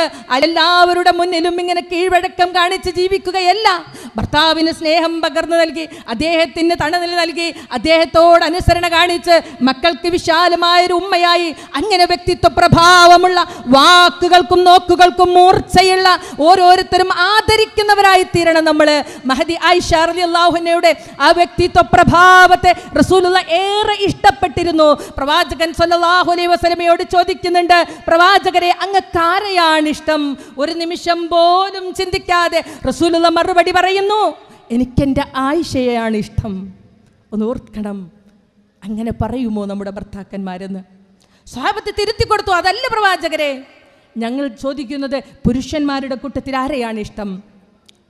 എല്ലാവരുടെ മുന്നിലും ഇങ്ങനെ കീഴ്വഴക്കം കാണിച്ച് ജീവിക്കുകയല്ല. ഭർത്താവിന് സ്നേഹം പകർന്നു നൽകി, അദ്ദേഹത്തിന് തണൽ നൽകി, അദ്ദേഹത്തോട് അനുസരണ കാണിച്ച് മക്കൾക്ക് വിശാലമായൊരു ഉമ്മയായി, അങ്ങനെ വ്യക്തിത്വ പ്രഭാവമുള്ള വാക്കുകൾക്കും നോക്കുകൾക്കും മൂർച്ചയുള്ള ഓരോരുത്തരും ആദരിക്കുന്നവരായി തീരണം നമ്മൾ. മഹദി ആയിഷ റളിയല്ലാഹു അൻഹയുടെ ആ വ്യക്തിത്വ പ്രഭാവത്തെ റസൂലുള്ളാഹി ഏറെ ഇഷ്ടപ്പെട്ടിരുന്നു. പ്രവാചകൻ സല്ലല്ലാഹു അലൈഹി വസല്ലമയോട് ചോദിക്കുന്നുണ്ട്, പ്രവാചകരെ, അങ്ങക്കാരെയാണ് ഇഷ്ടം? ഒരു നിമിഷം പോലും ചിന്തിക്കാതെ റസൂലുള്ളാഹി മറുപടി പറയുന്നു, എനിക്കെൻ്റെ ആയിഷയാണ് ഇഷ്ടം. ഒന്ന് ഓർക്കണം, അങ്ങനെ പറയുമോ നമ്മുടെ ഭർത്താക്കന്മാരെന്ന്? സ്വഹാബത്ത് തിരുത്തി കൊടുത്തു, അതല്ല പ്രവാചകരെ, ഞങ്ങൾ ചോദിക്കുന്നത് പുരുഷന്മാരുടെ കൂട്ടത്തിൽ ആരെയാണ് ഇഷ്ടം?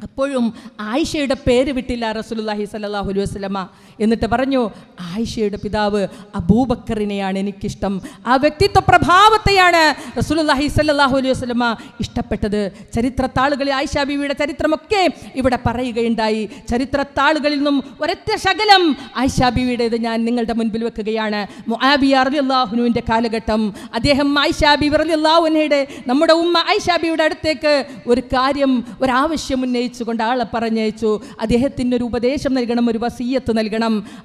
അപ്പോഴും ആയിഷയുടെ പേര് വിട്ടില്ല റസൂലുള്ളാഹി സ്വല്ലല്ലാഹു അലൈഹി വസല്ലമ. എന്നിട്ട് പറഞ്ഞു, ആയിഷയുടെ പിതാവ് അബൂബക്കറിനെയാണ് എനിക്കിഷ്ടം. ആ വ്യക്തിത്വ പ്രഭാവത്തെയാണ് റസൂലുള്ളാഹി സ്വല്ലല്ലാഹു അലൈഹി വസല്ലമ ഇഷ്ടപ്പെട്ടത്. ചരിത്രത്താളുകളിൽ ആയിഷ ബീവിയുടെ ചരിത്രമൊക്കെ ഇവിടെ പറയുകയുണ്ടായി. ചരിത്രത്താളുകളിൽ നിന്നും ഒരൊറ്റ ശകലം ആയിഷ ബീവിയുടേത് ഞാൻ നിങ്ങളുടെ മുൻപിൽ വെക്കുകയാണ്. മുആവിയ റളിയല്ലാഹു അൻഹുവിൻ്റെ കാലഘട്ടം. അദ്ദേഹം ആയിഷ ബീവി റളിയല്ലാഹു അൻഹയുടെ, നമ്മുടെ ഉമ്മ ആയിഷ ബീവിയുടെ അടുത്തേക്ക് ഒരു കാര്യം, ഒരാവശ്യം ഉന്നയിച്ചുകൊണ്ട് ആളെ പറഞ്ഞയച്ചു. അദ്ദേഹത്തിന് ഒരു ഉപദേശം നൽകണം, ഒരു വസിയ്യത്ത് നൽകണം.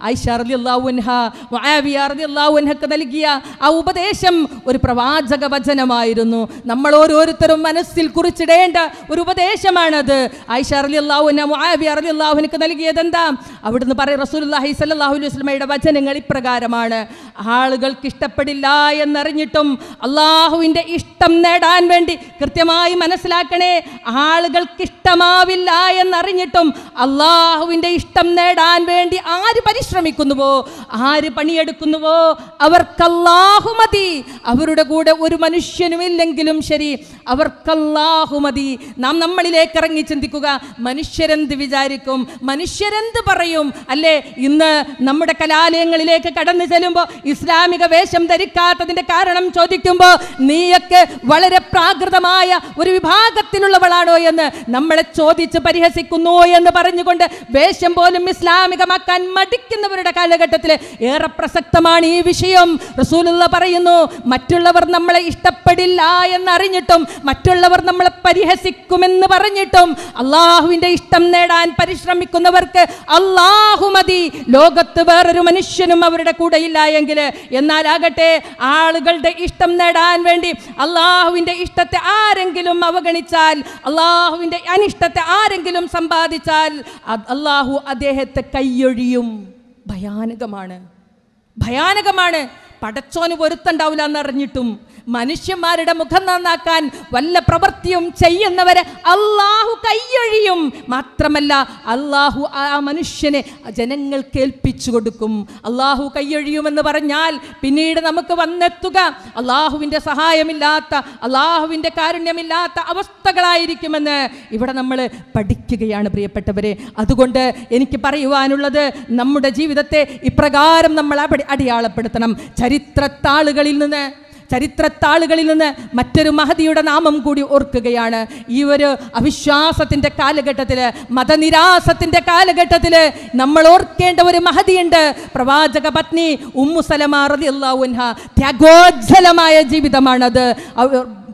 ആയിഷ റളിയല്ലാഹു അൻഹ മുആവിയ റളിയല്ലാഹു അൻഹക്ക് നൽകിയ ആ ഉപദേശം ഒരു പ്രവാചക വചനമായിരുന്നു. നമ്മൾ ഓരോരുത്തരും മനസ്സിൽ കുറിച്ചിടേണ്ട ഒരു ഉപദേശമാണത്. ആയിഷ റളിയല്ലാഹു അൻഹ മുആവിയ റളിയല്ലാഹു അൻഹക്ക് നൽകിയത് എന്താ? അവിടുന്ന് പറയും, റസൂലുള്ളാഹി സ്വല്ലല്ലാഹു അലൈഹി വസല്ലമയുടെ വചനങ്ങൾ ഇപ്രകാരമാണ്: ആളുകൾക്ക് ഇഷ്ടപ്പെടില്ല എന്നറിഞ്ഞിട്ടും അള്ളാഹുവിൻ്റെ ഇഷ്ടം നേടാൻ വേണ്ടി കൃത്യമായി മനസ്സിലാക്കണേ, ആളുകൾക്ക് ഇഷ്ടമാവില്ല എന്നറിഞ്ഞിട്ടും അള്ളാഹുവിൻ്റെ ഇഷ്ടം നേടാൻ വേണ്ടി ആര് പരിശ്രമിക്കുന്നുവോ, ആര് പണിയെടുക്കുന്നുവോ അവർക്കല്ലാഹു മതി. അവരുടെ കൂടെ ഒരു മനുഷ്യനുമില്ലെങ്കിലും ശരി, അവർക്കല്ലാഹു മതി. നാം നമ്മളിലേക്ക് ഇറങ്ങി ചിന്തിക്കുക. മനുഷ്യരെന്ത് വിചാരിക്കും, മനുഷ്യരെന്ത് പറയും? അല്ലേ, ഇന്ന് നമ്മുടെ കലാലയങ്ങളിലേക്ക് കടന്നു ചെല്ലുമ്പോൾ ഇസ്ലാമിക വേഷം ധരിക്കാത്തതിൻ്റെ കാരണം ചോദിക്കുമ്പോൾ നീയൊക്കെ വളരെ പ്രാകൃതമായ ഒരു വിഭാഗത്തിലുള്ളവളാണോ എന്ന് നമ്മളെ ചോദിച്ച് പരിഹസിക്കുന്നു എന്ന് പറഞ്ഞുകൊണ്ട് വേഷം പോലും ഇസ്ലാമികമാക്കാൻ മടിക്കുന്നവരുടെ കാലഘട്ടത്തിൽ ഏറെ പ്രസക്തമാണ് ഈ വിഷയം. റസൂലുള്ള പറയുന്നു, മറ്റുള്ളവർ നമ്മളെ ഇഷ്ടപ്പെടില്ല എന്നറിഞ്ഞിട്ടും, മറ്റുള്ളവർ നമ്മളെ പരിഹസിക്കുമെന്ന് പറഞ്ഞിട്ടും അള്ളാഹുവിൻ്റെ ഇഷ്ടം നേടാൻ പരിശ്രമിക്കുന്നവർക്ക് അള്ളാഹു മതി. ലോകത്ത് വേറൊരു മനുഷ്യനും അവരുടെ കൂടെയില്ല എങ്കിൽ. എന്നാലാകട്ടെ, ആളുകളുടെ ഇഷ്ടം നേടാൻ വേണ്ടി അള്ളാഹുവിൻ്റെ ഇഷ്ടത്തെ ആരെങ്കിലും അവഗണിച്ചാൽ, അള്ളാഹുവിൻ്റെ അനിഷ്ടത്തെ ആരെങ്കിലും സമ്പാദിച്ചാൽ അള്ളാഹു അദ്ദേഹത്തെ കൈയൊഴിയും. ഭയാനകമാണ്, ഭയാനകമാണ്. പടച്ചോന് പൊരുത്തണ്ടാവില്ല എന്നറിഞ്ഞിട്ടും മനുഷ്യന്മാരുടെ മുഖം നന്നാക്കാൻ വല്ല പ്രവൃത്തിയും ചെയ്യുന്നവരെ അള്ളാഹു കൈയൊഴിയും. മാത്രമല്ല, അള്ളാഹു ആ മനുഷ്യനെ ജനങ്ങൾ കേൾപ്പിച്ചു കൊടുക്കും. അള്ളാഹു കൈയൊഴിയുമെന്ന് പറഞ്ഞാൽ പിന്നീട് നമുക്ക് വന്നെത്തുക അള്ളാഹുവിൻ്റെ സഹായമില്ലാത്ത, അള്ളാഹുവിൻ്റെ കാരുണ്യമില്ലാത്ത അവസ്ഥകളായിരിക്കുമെന്ന് ഇവിടെ നമ്മൾ പഠിക്കുകയാണ് പ്രിയപ്പെട്ടവരെ. അതുകൊണ്ട് എനിക്ക് പറയുവാനുള്ളത്, നമ്മുടെ ജീവിതത്തെ ഇപ്രകാരം നമ്മൾ അടയാളപ്പെടുത്തണം. ചരിത്രത്താളുകളിൽ നിന്ന് മറ്റൊരു മഹദിയുടെ നാമം കൂടി ഓർക്കുകയാണ്. ഈ ഒരു അവിശ്വാസത്തിൻ്റെ കാലഘട്ടത്തിൽ, മതനിരാസത്തിൻ്റെ കാലഘട്ടത്തിൽ നമ്മൾ ഓർക്കേണ്ട ഒരു മഹദിയുണ്ട്. പ്രവാചക പത്നി ഉമ്മു സലമ റളിയല്ലാഹു അൻഹ. ത്യാഗോജ്ജലമായ ജീവിതമാണത്.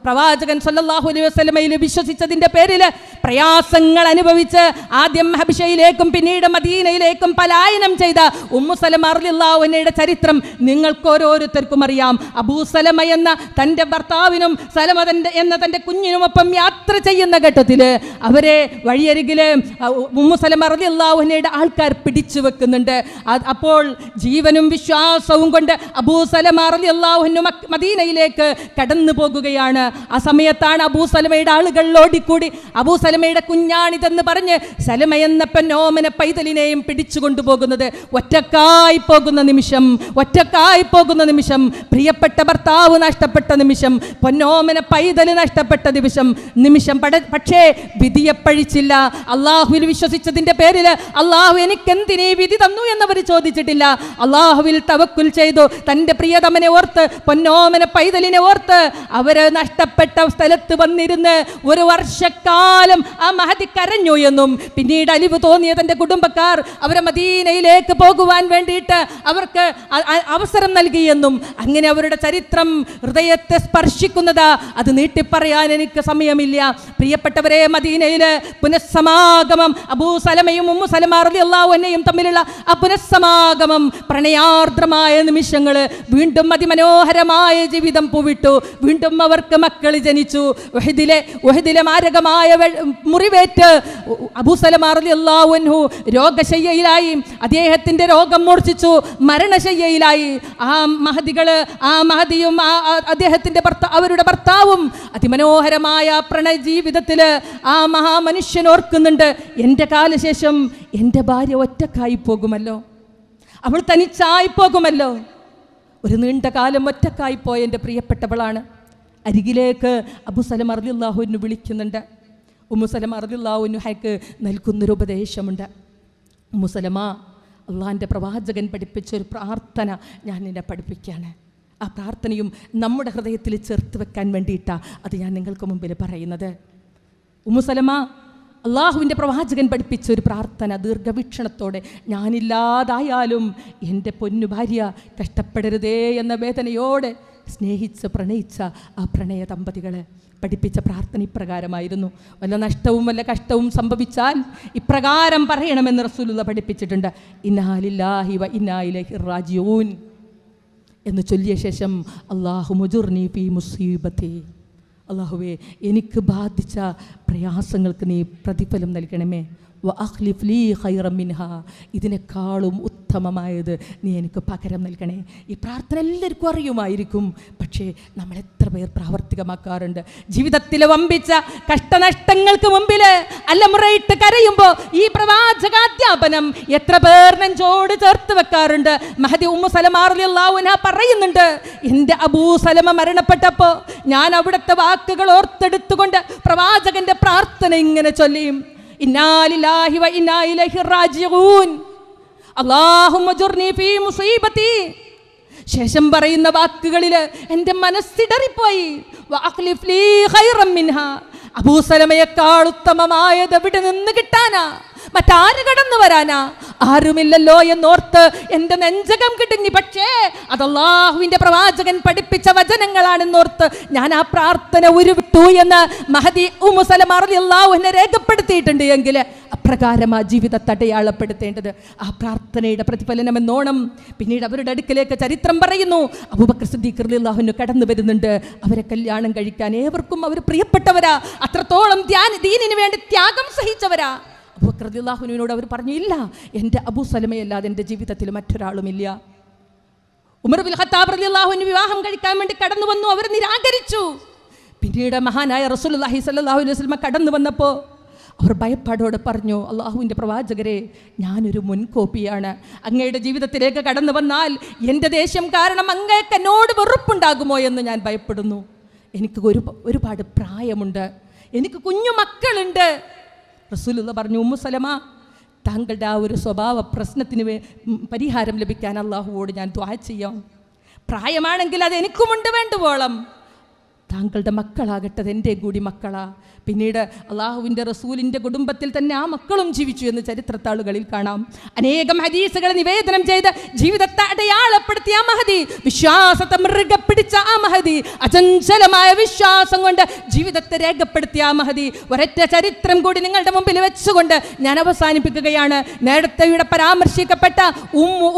പ്രവാചകൻ സല്ലല്ലാഹു അലൈഹി വസല്ലമയിൽ വിശ്വസിച്ചതിൻ്റെ പേരിൽ പ്രയാസങ്ങൾ അനുഭവിച്ച് ആദ്യം ഹബശയിലേക്കും പിന്നീട് മദീനയിലേക്കും പലായനം ചെയ്ത ഉമ്മു സലമ റളിയല്ലാഹു അൻഹയുടെ ചരിത്രം നിങ്ങൾക്ക് ഓരോരുത്തർക്കും അറിയാം. അബൂ സലമ എന്ന തൻ്റെ ഭർത്താവിനും സലമ എന്ന തൻ്റെ കുഞ്ഞിനുമൊപ്പം യാത്ര ചെയ്യുന്ന ഘട്ടത്തിൽ അവരെ വഴിയരികിൽ ഉമ്മു സലമ റളിയല്ലാഹു അൻഹയുടെ ആൾക്കാർ പിടിച്ചു വെക്കുന്നുണ്ട്. അപ്പോൾ ജീവനും വിശ്വാസവും കൊണ്ട് അബൂ സലമ റളിയല്ലാഹു അൻഹു മദീനയിലേക്ക് കടന്നു പോകുകയാണ്. ആ സമയത്താണ് അബൂ സലമയുടെ ആളുകൾ ഓടിക്കൂടി അബൂ സലമയുടെ കുഞ്ഞാണിതെന്ന് പറഞ്ഞ് സലമ എന്ന പൊന്നോമന പൈതലിനെയും പിടിച്ചു കൊണ്ടുപോകുന്നത്. ഒറ്റക്കായി പോകുന്ന നിമിഷം, പ്രിയപ്പെട്ട ഭർത്താവ് നഷ്ടപ്പെട്ട നിമിഷം, പൊന്നോമന പൈതൽ നഷ്ടപ്പെട്ട നിമിഷം. പക്ഷേ വിധിയെ പഴിച്ചില്ല. അള്ളാഹുവിൽ വിശ്വസിച്ചതിൻ്റെ പേരിൽ അള്ളാഹു എനിക്കെന്തിനീ വിധി തന്നു എന്നവർ ചോദിച്ചിട്ടില്ല. അള്ളാഹുവിൽ തവക്കുൽ ചെയ്തു. തൻ്റെ പ്രിയതമനെ ഓർത്ത്, പൊന്നോമന പൈതലിനെ ഓർത്ത് അവര് നഷ്ടപ്പെട്ട സ്ഥലത്ത് വന്നിരുന്ന് ഒരു വർഷക്കാലം ആ മഹദി കരഞ്ഞു എന്നും, പിന്നീട് അലിവ് തോന്നിയ തൻ്റെ കുടുംബക്കാർ അവരെ മദീനയിലേക്ക് പോകുവാൻ വേണ്ടിയിട്ട് അവർക്ക് അവസരം നൽകിയെന്നും, അങ്ങനെ അവരുടെ ചരിത്രം ഹൃദയത്തെ സ്പർശിക്കുന്നതാ. അത് നീട്ടിപ്പറയാൻ എനിക്ക് സമയമില്ല. പ്രിയപ്പെട്ടവരെ, മദീനയിൽ പുനഃസമാഗമം, അബൂ സലമയും ഉമ്മു സലമ റളിയല്ലാഹു അൻഹയും തമ്മിലുള്ള ആ പുനഃസമാഗമം, പ്രണയാർദ്രമായ നിമിഷങ്ങൾ, വീണ്ടും അതിമനോഹരമായ ജീവിതം പൂവിട്ടു. വീണ്ടും അവർക്ക് മക്കൾ ജനിച്ചു. ഉഹദിലെ മാരകമായ മുറിവേറ്റ് അബൂ സലമ റളിയല്ലാഹു അൻഹു രോഗശയ്യയിലായി. അദ്ദേഹത്തിൻ്റെ രോഗം മൂർച്ഛിച്ചു, മരണശയ്യയിലായി. ആ മഹദിയും അദ്ദേഹത്തിൻ്റെ അവരുടെ ഭർത്താവും അതിമനോഹരമായ പ്രണയ ജീവിതത്തിൽ ആ മഹാമനുഷ്യൻ ഓർക്കുന്നുണ്ട്, എൻ്റെ കാലശേഷം എൻ്റെ ഭാര്യ ഒറ്റക്കായി പോകുമല്ലോ. അവൾ തനിച്ചായി പോകുമല്ലോ. ഒരു നീണ്ട കാലം ഒറ്റക്കായിപ്പോയ എൻ്റെ പ്രിയപ്പെട്ടവളാണ്. അരികിലേക്ക് അബൂ സലമ റളിയല്ലാഹു അൻഹു വിളിക്കുന്നുണ്ട്. ഉമ്മു സലമ റളിയല്ലാഹു അൻഹയ്ക്ക് നൽകുന്നൊരു ഉപദേശമുണ്ട്. ഉമ്മു സലമ, അള്ളാഹിൻ്റെ പ്രവാചകൻ പഠിപ്പിച്ചൊരു പ്രാർത്ഥന ഞാൻ നിന്നെ പഠിപ്പിക്കുകയാണ്. ആ പ്രാർത്ഥനയും നമ്മുടെ ഹൃദയത്തിൽ ചേർത്ത് വെക്കാൻ വേണ്ടിയിട്ടാണ് അത് ഞാൻ നിങ്ങൾക്ക് മുമ്പിൽ പറയുന്നത്. ഉമ്മു സലമ, അള്ളാഹുവിൻ്റെ പ്രവാചകൻ പഠിപ്പിച്ച ഒരു പ്രാർത്ഥന ദീർഘവീക്ഷണത്തോടെ, ഞാനില്ലാതായാലും എൻ്റെ പൊന്നു ഭാര്യ കഷ്ടപ്പെടരുതേ എന്ന വേദനയോടെ സ്നേഹിച്ച് പ്രണയിച്ച ആ പ്രണയ ദമ്പതികൾ പഠിപ്പിച്ച പ്രാർത്ഥന ഇപ്രകാരമായിരുന്നു. വല്ല നഷ്ടവും വല്ല കഷ്ടവും സംഭവിച്ചാൽ ഇപ്രകാരം പറയണമെന്ന് റസൂലുള്ളാഹി പഠിപ്പിച്ചിട്ടുണ്ട്. ഇന്നാ ലില്ലാഹി വ ഇന്നാ ഇലൈഹി റാജിഊൻ എന്ന് ചൊല്ലിയ ശേഷം അല്ലാഹു മുജുർനി ഫീ മുസീബത്തി, അല്ലാഹുവേ എനിക്ക് ബാധിച്ച പ്രയാസങ്ങൾക്ക് നീ പ്രതിഫലം നൽകണമേ. വ അഖ്ലിഫ് ലീ ഖൈറൻ മിൻഹാ, ഇതിനേക്കാളും ഉത്തമമായത് നീ എനിക്ക് പകരം നൽകണേ. ഈ പ്രാർത്ഥന എല്ലാവർക്കും അറിയുമായിരിക്കും, പക്ഷേ നമ്മൾ എത്ര പേർ പ്രാവർത്തികമാക്കാറുണ്ട്? ജീവിതത്തിലെ വമ്പിച്ച കഷ്ടനഷ്ടങ്ങൾക്ക് മുമ്പിൽ അല്ലമുറയിട്ട് കരയുമ്പോൾ ഈ പ്രവാചകാധ്യാപനം എത്ര പേർ നെഞ്ചോട് ചേർത്ത് വെക്കാറുണ്ട്? മഹദി ഉമ്മു സലമ റളിയല്ലാഹു അൻഹ പറയുന്നുണ്ട്, എൻ്റെ അബൂ സലമ മരണപ്പെട്ടപ്പോൾ ഞാൻ അവിടുത്തെ വാക്കുകൾ ഓർത്തെടുത്തുകൊണ്ട് പ്രവാചകന്റെ പ്രാർത്ഥന ഇങ്ങനെ ചൊല്ലിയും, ഇന്നാ ലില്ലാഹി വ ഇന്നാ ഇലൈഹി റാജിഊൻ അല്ലാഹുമ്മ ജുർനി ഫീ മുസീബത്തി. ശേഷം പറയുന്ന വാക്കുകളിൽ എൻ്റെ മനസ്സിടറിപ്പോയി. വ അഖ്ലിഫ് ലീ ഖൈറൻ മിൻഹാ, അബൂ സലമയേക്കാൾ ഉത്തമമായത് എവിടെ നിന്ന് കിട്ടാനാ? മറ്റാര് കടന്നു വരാനാ? ആരുമില്ലല്ലോ എന്നോർത്ത് എൻ്റെ നെഞ്ചകം കിടുങ്ങി. പക്ഷേ അത് അല്ലാഹുവിൻ്റെ പ്രവാചകൻ പഠിപ്പിച്ച വചനങ്ങളാണെന്നോർത്ത് ഞാൻ ആ പ്രാർത്ഥന ഉരുവിട്ടു എന്ന് മഹദി ഉമ്മു സലമ റളിയല്ലാഹു അൻഹ രേഖപ്പെടുത്തിയിട്ടുണ്ട്. എങ്കിൽ അപ്രകാരം ആ ജീവിതത്തെ അടയാളപ്പെടുത്തേണ്ടത് ആ പ്രാർത്ഥനയുടെ പ്രതിഫലനം എന്നോണം. പിന്നീട് അവരുടെ അടുക്കലേക്ക് ചരിത്രം പറയുന്നു, അബൂബക്കർ സിദ്ദീഖ് റളിയല്ലാഹു അൻഹു കടന്നു വരുന്നുണ്ട്. അവരെ കല്യാണം കഴിക്കാൻ ഏവർക്കും അവർ പ്രിയപ്പെട്ടവരാ, അത്രത്തോളം ദീനിന് വേണ്ടി ത്യാഗം സഹിച്ചവരാ. അബൂബക്കർ റളിയല്ലാഹു അൻഹുവിനോട് അവർ പറഞ്ഞു, ഇല്ല, എൻ്റെ അബൂ സലമയല്ലാതെ എൻ്റെ ജീവിതത്തിൽ മറ്റൊരാളുമില്ല. ഉമർ ബിൻ ഖത്താബ് റളിയല്ലാഹു അൻഹു വിവാഹം കഴിക്കാൻ വേണ്ടി കടന്നു വന്നു, അവർ നിരാകരിച്ചു. പിന്നീട് മഹാനായ റസൂലുള്ളാഹി സ്വല്ലല്ലാഹു അലൈഹി വസല്ലം കടന്നു വന്നപ്പോൾ അവർ ഭയപ്പാടോടെ പറഞ്ഞു, അള്ളാഹുവിൻ്റെ പ്രവാചകരെ, ഞാനൊരു മുൻകോപ്പിയാണ്. അങ്ങയുടെ ജീവിതത്തിലേക്ക് കടന്നു വന്നാൽ എൻ്റെ ദേഷ്യം കാരണം അങ്ങേക്ക് എന്നോട് വെറുപ്പുണ്ടാകുമോ എന്ന് ഞാൻ ഭയപ്പെടുന്നു. എനിക്ക് ഒരുപാട് പ്രായമുണ്ട്, എനിക്ക് കുഞ്ഞു മക്കളുണ്ട്. റസൂലുള്ളാഹി പറഞ്ഞു, ഉമ്മു സലമ, താങ്കളുടെ ആ ഒരു സ്വഭാവ പ്രശ്നത്തിന് പരിഹാരം ലഭിക്കാൻ അള്ളാഹുവോട് ഞാൻ ദുആ ചെയ്യാം. പ്രായമാണെങ്കിൽ അത് എനിക്കുമുണ്ട് വേണ്ടുവോളം. താങ്കളുടെ മക്കളാകട്ടെ എൻ്റെ കൂടി മക്കളാ. പിന്നീട് അള്ളാഹുവിൻ്റെ റസൂലിൻ്റെ കുടുംബത്തിൽ തന്നെ ആ മക്കളും ജീവിച്ചു എന്ന് ചരിത്രത്താളുകളിൽ കാണാം. അനേകം ഹദീസുകൾ നിവേദനം ചെയ്ത് ജീവിതത്തെ അടയാളപ്പെടുത്തിയ ആ മഹദി, വിശ്വാസത്തെ മൃഗ പിടിച്ച ആ മഹദി, അചഞ്ചലമായ വിശ്വാസം കൊണ്ട് ജീവിതത്തെ രേഖപ്പെടുത്തിയ ആ മഹദി, ഒരൊറ്റ ചരിത്രം കൂടി നിങ്ങളുടെ മുമ്പിൽ വെച്ചുകൊണ്ട് ഞാൻ അവസാനിപ്പിക്കുകയാണ്. നേരത്തെ ഇവിടെ പരാമർശിക്കപ്പെട്ട ഉമ്മു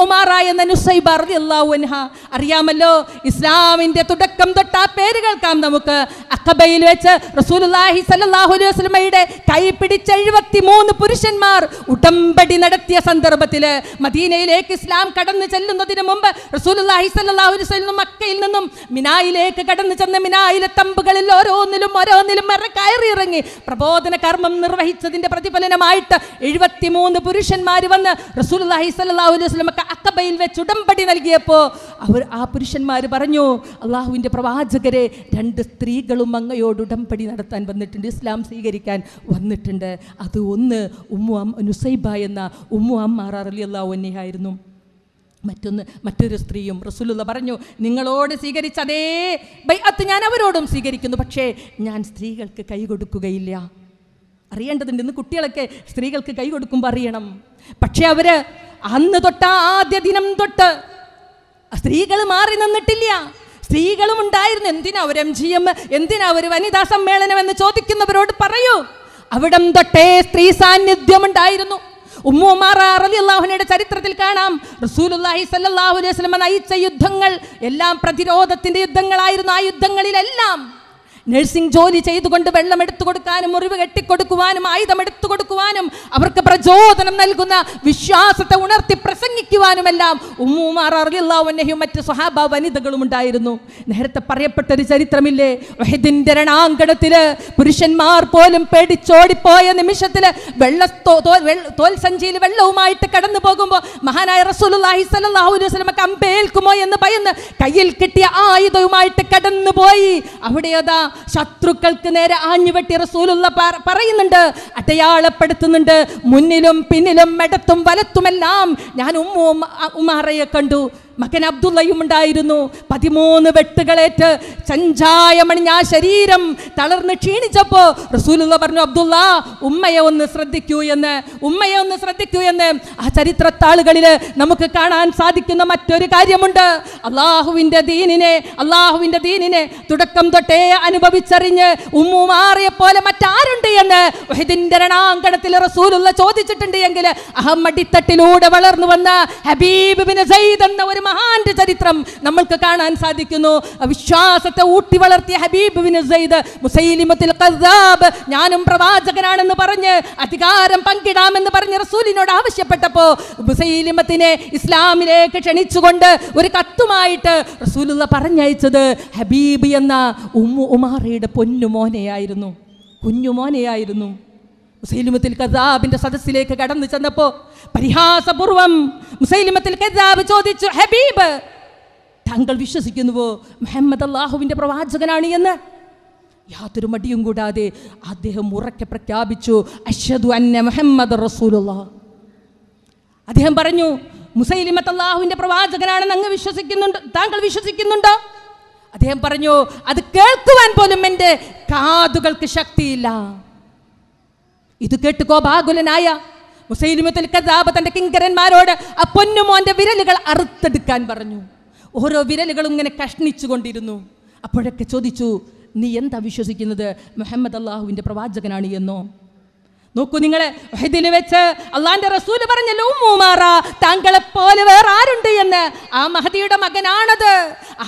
ഉമാറ എന്ന നുസൈബ റളിയല്ലാഹു അൻഹ അറിയാമല്ലോ. ഇസ്ലാമിൻ്റെ തുടക്കം തൊട്ട് ആ പേര് കേൾക്കാം നമുക്ക്. അഖബയിൽ വെച്ച് റസൂലുള്ളാഹി സ്വല്ലല്ലാഹു അലൈഹി വസല്ലമയുടെ കൈ പിടിച്ച 73 പുരുഷന്മാർ ഉടമ്പടി നടത്തിയ സന്ദർഭത്തിൽ മദീനയിലേക്ക് ഇസ്ലാം കടന്നു ചെല്ലുന്നതിന് മുമ്പ് റസൂലുള്ളാഹി സ്വല്ലല്ലാഹു അലൈഹി വസല്ലം മക്കയിൽ നിന്നും മിനായിലേക്ക് കടന്നു ചെന്ന് മിനായിലെ തമ്പുകളിൽ ഓരോന്നിലും കയറി ഇറങ്ങി പ്രബോധന കർമ്മം നിർവഹിച്ചതിന്റെ പ്രതിഫലനമായിട്ട് 73 പുരുഷന്മാർ വന്ന് റസൂലുള്ളാഹി സ്വല്ലല്ലാഹു അലൈഹി വസല്ലമക്ക് അഖബയിൽ വെച്ച് ഉടമ്പടി നൽകിയപ്പോൾ ആ പുരുഷന്മാർ പറഞ്ഞു, അള്ളാഹുവിൻ്റെ പ്രവാചകരെ, 2 സ്ത്രീകളും അങ്ങയോട് ഉടമ്പടി നടത്താൻ വന്നിട്ടുണ്ട്, ഇസ്ലാം സ്വീകരിക്കാൻ വന്നിട്ടുണ്ട്. അത് ഒന്ന് നുസൈബ എന്ന ഉമ്മു അമ്മാറ റളിയല്ലാഹു അൻഹ ആയിരുന്നു. മറ്റൊരു സ്ത്രീയും റസൂലുള്ളാഹി പറഞ്ഞു, നിങ്ങളോട് സ്വീകരിച്ച അതേ ബൈഅത്ത് ഞാൻ അവരോടും സ്വീകരിക്കുന്നു, പക്ഷേ ഞാൻ സ്ത്രീകൾക്ക് കൈ കൊടുക്കുകയില്ല. അറിയേണ്ടതുണ്ട്, ഇന്ന് കുട്ടികളൊക്കെ സ്ത്രീകൾക്ക് കൈ കൊടുക്കുമ്പോൾ അറിയണം. പക്ഷെ അവര് അന്ന് തൊട്ട് ആദ്യ ദിനം തൊട്ട് സ്ത്രീകൾ മാറി നിന്നിട്ടില്ല. സ്ത്രീകളും ഉണ്ടായിരുന്നു. എന്തിനാ ഒരു MGM, എന്തിനാ ഒരു വനിതാ സമ്മേളനം എന്ന് ചോദിക്കുന്നവരോട് പറയൂ, അവിടം തൊട്ടേ സ്ത്രീ സാന്നിധ്യം ഉണ്ടായിരുന്നു. ഉമ്മു ഉമാറ റളിയല്ലാഹു അൻഹയുടെ ചരിത്രത്തിൽ കാണാം, റസൂലുള്ളാഹി സ്വല്ലല്ലാഹു അലൈഹി വസല്ലം നയിച്ച യുദ്ധങ്ങൾ എല്ലാം പ്രതിരോധത്തിന്റെ യുദ്ധങ്ങളായിരുന്നു. ആ യുദ്ധങ്ങളിലെല്ലാം നഴ്സിംഗ് ജോലി ചെയ്തുകൊണ്ട് വെള്ളം എടുത്തു കൊടുക്കാനും മുറിവ് കെട്ടിക്കൊടുക്കുവാനും ആയുധം എടുത്തു കൊടുക്കുവാനും അവർക്ക് പ്രചോദനം നൽകുന്ന വിശ്വാസത്തെ ഉണർത്തി പ്രസംഗിക്കുവാനുമെല്ലാം ഉമ്മു ഉമാറ റളിയല്ലാഹു അൻഹയും മറ്റ് സ്വഹാബ വനിതകളും ഉണ്ടായിരുന്നു. നേരത്തെ പറയപ്പെട്ടൊരു ചരിത്രമില്ലേ, ഉഹദിന്റെ രണാങ്കണത്തില് പുരുഷന്മാർ പോലും പേടിച്ചോടിപ്പോയ നിമിഷത്തില് തോൽ സഞ്ചിയിൽ വെള്ളവുമായിട്ട് കടന്നു പോകുമ്പോൾ മഹാനായ റസൂലുള്ളാഹി സ്വല്ലല്ലാഹു അലൈഹി വസല്ലം കമ്പേൽക്കുമോ എന്ന് ഭയന്ന് കയ്യിൽ കിട്ടിയ ആയുധവുമായിട്ട് കടന്നുപോയി. അവിടെ അതാ ശത്രുക്കൾക്ക് നേരെ ആഞ്ഞുവെട്ടി റസൂലുള്ള പറയുന്നുണ്ട്, അടയാളപ്പെടുത്തുന്നുണ്ട്, മുന്നിലും പിന്നിലും ഇടത്തും വലത്തുമെല്ലാം ഞാൻ ഉമാറയെ കണ്ടു. മകൻ അബ്ദുള്ളയും ഉണ്ടായിരുന്നു. 13 വെട്ടുകളേറ്റ് ചഞ്ചായമണിഞ്ഞ ആ ശരീരം തളർന്ന് ക്ഷീണിച്ചപ്പോൾ റസൂലുള്ള പറഞ്ഞു, അബ്ദുള്ള ഉമ്മയെ ഒന്ന് ശ്രദ്ധിക്കൂ എന്ന്. ആ ചരിത്രത്താളുകളിൽ നമുക്ക് കാണാൻ സാധിക്കുന്ന മറ്റൊരു കാര്യമുണ്ട്. അള്ളാഹുവിൻ്റെ ദീനിനെ തുടക്കം തൊട്ടേ അനുഭവിച്ചറിഞ്ഞ് ഉമ്മുമാറിയെ പോലെ മറ്റാരുണ്ട് എന്ന് ഉഹദിന്റെ രണാങ്കണത്തിൽ റസൂലുള്ള ചോദിച്ചിട്ടുണ്ട് എങ്കിൽ അഹമ്മദിത്തട്ടിലൂടെ വളർന്നു വന്ന ഹബീബ് ബിൻ സയ്യിദ് എന്ന ഒരു മഹാന്റെ ചരിത്രം നമ്മൾക്ക് കാണാൻ സാധിക്കുന്നു. വിശ്വാസത്തെ ഊട്ടി വളർത്തിയ ഹബീബ് ബിൻ സയ്യിദ് മുസൈലിമത്തുൽ കദ്ദാബ് ഞാനും പ്രവാചകനാണെന്ന് പറഞ്ഞ് അധികാരം പങ്കിടാമെന്ന് പറഞ്ഞ് റസൂലിനോട് ആവശ്യപ്പെട്ടപ്പോൾ മുസൈലിമത്തിനെ ഇസ്ലാമിലേക്ക് ക്ഷണിച്ചുകൊണ്ട് ഒരു കത്തുമായിട്ട് റസൂലുള്ള പറഞ്ഞയച്ചത് ഹബീബ് എന്ന ഉമ്മു ഉമാറയുടെ കുഞ്ഞുമോനെയായിരുന്നു. മുസൈലിമത്തുൽ കദ്ദാബിന്റെ സദസ്സിലേക്ക് കടന്നു ചെന്നപ്പോൾ പരിഹാസപൂർവം മുസൈലിമത്തുൽ കദ്ദാബ് ചോദിച്ചു, ഹബീബ് താങ്കൾ വിശ്വസിക്കുന്നുവോ മുഹമ്മദ് അല്ലാഹുവിന്റെ പ്രവാചകനാണ് എന്ന്? യാതൊരു മടിയും കൂടാതെ അദ്ദേഹം ഉറക്കെ പ്രഖ്യാപിച്ചു, അശ്ഹദു അന്ന മുഹമ്മദ് റസൂലുള്ളാഹ്. അദ്ദേഹം പറഞ്ഞു, മുസൈലിമത്ത് അല്ലാഹുവിന്റെ പ്രവാചകനാണെന്ന് താങ്കൾ വിശ്വസിക്കുന്നുണ്ടോ? അദ്ദേഹം പറഞ്ഞു, അത് കേൾക്കുവാൻ പോലും എൻ്റെ കാതുകൾക്ക് ശക്തിയില്ല. ഇത് കേട്ട് കോപാകുലനായ മുസൈലിമത്തുൽ കദ്ദാബ് തന്റെ കിങ്കരന്മാരോട് ആ പൊന്നുമോന്റെ വിരലുകൾ അറുത്തെടുക്കാൻ പറഞ്ഞു. ഓരോ വിരലുകളും ഇങ്ങനെ കഷ്ണിച്ചു കൊണ്ടിരുന്നു. അപ്പോഴൊക്കെ ചോദിച്ചു, നീ എന്താ വിശ്വസിക്കുന്നത്, മുഹമ്മദ് അല്ലാഹുവിന്റെ പ്രവാചകനാണ് എന്നോ? നോക്കൂ നിങ്ങൾ, ഉഹദിൽ വെച്ച് അള്ളാന്റെ റസൂൽ പറഞ്ഞല്ലോ, ഉമ്മുമാറ താങ്കളെ പോലെ വേറെ ആരുണ്ട് എന്ന്. ആ മഹദിയുടെ മകനാണത്.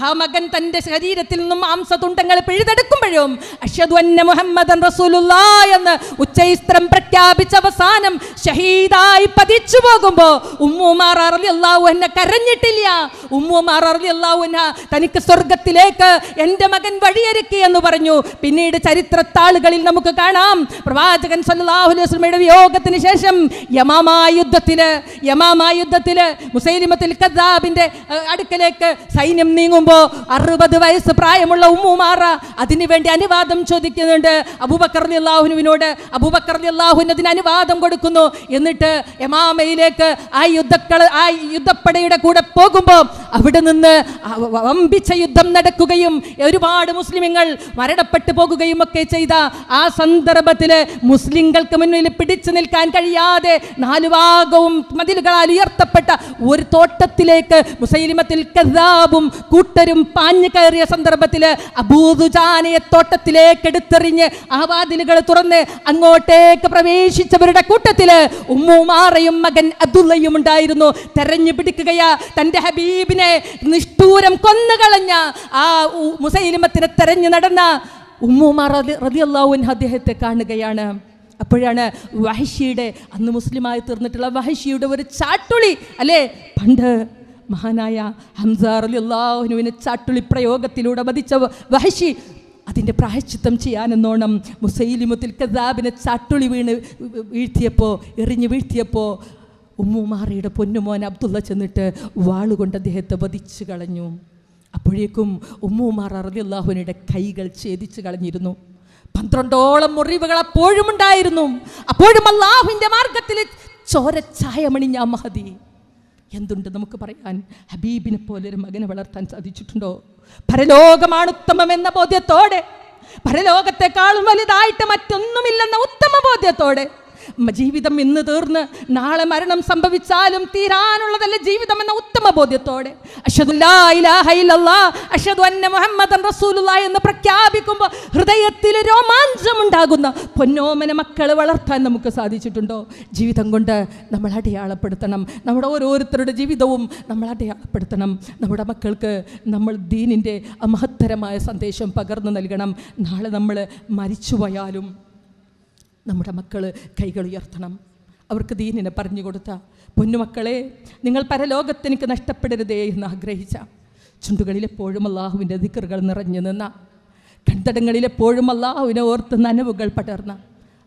ആ മകൻ തന്റെ ശരീരത്തിൽ നിന്നും മാംസതുണ്ടങ്ങൾ പിഴുതെടുക്കുമ്പോഴും അശ്ഹദു അന്ന മുഹമ്മദൻ റസൂലുള്ളാഹ് എന്ന് ഉച്ചൈസ്ത്രം പ്രഖ്യാപിച്ച അവസാനം ഷഹീദായി പതിച്ചു പോകുമ്പോ ഉമ്മുമാറ റളിയല്ലാഹു അൻഹ കരഞ്ഞിട്ടില്ല. ഉമ്മുമാറ റളിയല്ലാഹു അൻഹ തനിക്ക് സ്വർഗത്തിലേക്ക് എൻ്റെ മകൻ വഴിയൊരുക്കി എന്ന് പറഞ്ഞു. പിന്നീട് ചരിത്രത്താളുകളിൽ നമുക്ക് കാണാം, പ്രവാചകൻ സല്ലല്ലാഹു അലൈഹി വസല്ലമയുടെ വിയോഗത്തിന് ശേഷം യമാമാ യുദ്ധത്തില് മുസൈലിമത്തുൽ കദ്ദാബിന്റെ അടുക്കലേക്ക് സൈന്യം നീങ്ങുമ്പോൾ 60 വയസ്സ് പ്രായമുള്ള ഉമ്മുമാറ അതിനുവേണ്ടി അനുവാദം ചോദിക്കുന്നുണ്ട് അബൂബക്കർ റളിയല്ലാഹുവിനോട്. അബൂബക്കർ റളിയല്ലാഹു അതിന് അനുവാദം കൊടുക്കുന്നു. എന്നിട്ട് യമാമയിലേക്ക് ആ യുദ്ധപ്പടയുടെ കൂടെ പോകുമ്പോൾ അവിടെ നിന്ന് വമ്പിച്ച യുദ്ധം നടക്കുകയും ഒരുപാട് മുസ്ലിമുകൾ മരണപ്പെട്ടു പോകുകയും ഒക്കെ ചെയ്ത ആ സന്ദർഭത്തിൽ മുസ്ലിങ്ങൾക്ക് മുന്നിൽ പിടിച്ചു നിൽക്കാൻ കഴിയാതെ 4 ഭാഗവും മതിലുകളാൽ ഉയർത്തപ്പെട്ട ഒരു തോട്ടത്തിലേക്ക് മുസൈലിമത്തുൽ കദ്ദാബും കൂട്ടരും പാഞ്ഞു കയറിയ സന്ദർഭത്തിൽ അബൂദുജാനയെ തോട്ടത്തിലേക്ക് എടുത്തെറിഞ്ഞ് ആ വാതിലുകൾ തുറന്ന് അങ്ങോട്ടേക്ക് പ്രവേശിച്ചവരുടെ കൂട്ടത്തിൽ ഉമ്മുമാറയും മകൻ അബ്ദുള്ളയും ഉണ്ടായിരുന്നു. തെരഞ്ഞു പിടിക്കുകയാ തൻ്റെ ഹബീബിനെ നിഷ്ഠൂരം കൊന്നുകളഞ്ഞ ആ മുസൈലിമത്തിനെ തെരഞ്ഞു നടന്ന ഉമ്മുമാറ റളിയല്ലാഹു അൻഹ അദ്ദേഹത്തെ കാണുകയാണ്. അപ്പോഴാണ് വഹ്ശിയുടെ, അന്ന് മുസ്ലിമായി തീർന്നിട്ടുള്ള വഹ്ശിയുടെ ഒരു ചാട്ടുളി അല്ലേ, പണ്ട് മഹാനായ ഹംസ റളിയല്ലാഹു അൻഹുവിനെ ചാട്ടുളി പ്രയോഗത്തിലൂടെ വധിച്ച വഹ്ശി അതിൻ്റെ പ്രായശ്ചിത്തം ചെയ്യാനെന്നോണം മുസൈലിമത്തുൽ കദ്ദാബിനെ ചാട്ടുളി എറിഞ്ഞു വീഴ്ത്തിയപ്പോൾ ഉമ്മുമാറയുടെ പൊന്നുമോൻ അബ്ദുള്ള ചെന്നിട്ട് വാളുകൊണ്ട് അദ്ദേഹത്തെ വധിച്ചു കളഞ്ഞു. അപ്പോഴേക്കും ഉമ്മുമാറ റളിയല്ലാഹു അൻഹയുടെ കൈകൾ ഛേദിച്ചു കളഞ്ഞിരുന്നു. 12ഓളം മുറിവുകൾ അപ്പോഴും ഉണ്ടായിരുന്നു. അപ്പോഴും അല്ലാഹുവിൻ്റെ മാർഗത്തിൽ ചോരച്ചായമണിഞ്ഞ മഹദി. എന്തുണ്ട് നമുക്ക് പറയാൻ? ഹബീബിനെ പോലെ ഒരു മകനെ വളർത്താൻ സാധിച്ചിട്ടുണ്ടോ? പരലോകമാണ് ഉത്തമം എന്ന ബോധ്യത്തോടെ, പരലോകത്തെക്കാളും വലുതായിട്ട് മറ്റൊന്നുമില്ലെന്ന ഉത്തമ ബോധ്യത്തോടെ ജീവിതം ഇന്ന് തീർന്ന് നാളെ മരണം സംഭവിച്ചാലും തീരാനുള്ളതല്ല ജീവിതം എന്ന ഉത്തമ ബോധ്യത്തോടെ അശ്ഹദു ലാ ഇലാഹ ഇല്ലല്ലാഹ് അശ്ഹദു അന്ന മുഹമ്മദൻ റസൂലുള്ളാഹി എന്ന് പ്രഖ്യാപിക്കുമ്പോൾ ഹൃദയത്തിൽ രോമാഞ്ചമുണ്ടാകുന്ന പൊന്നോമന മക്കളെ വളർത്താൻ നമുക്ക് സാധിച്ചിട്ടുണ്ടോ? ജീവിതം കൊണ്ട് നമ്മൾ അടയാളപ്പെടുത്തണം. നമ്മുടെ ഓരോരുത്തരുടെ ജീവിതവും നമ്മൾ അടയാളപ്പെടുത്തണം. നമ്മുടെ മക്കൾക്ക് നമ്മൾ ദീനിൻ്റെ മഹത്തരമായ സന്ദേശം പകർന്നു നൽകണം. നാളെ നമ്മൾ മരിച്ചുപോയാലും നമ്മുടെ മക്കൾ കൈകൾ ഉയർത്തണം. അവർക്ക് ദീനിനെ പറഞ്ഞു കൊടുത്ത പൊന്നുമക്കളെ, നിങ്ങൾ പരലോകത്തെനിക്ക് നഷ്ടപ്പെടരുതേ എന്ന് ആഗ്രഹിച്ച, ചുണ്ടുകളിലെപ്പോഴും അള്ളാഹുവിൻ്റെ ദിക്റുകൾ നിറഞ്ഞു നിന്ന, കൺതടങ്ങളിലെപ്പോഴും അള്ളാഹുവിനെ ഓർത്ത് നനവുകൾ പടർന്ന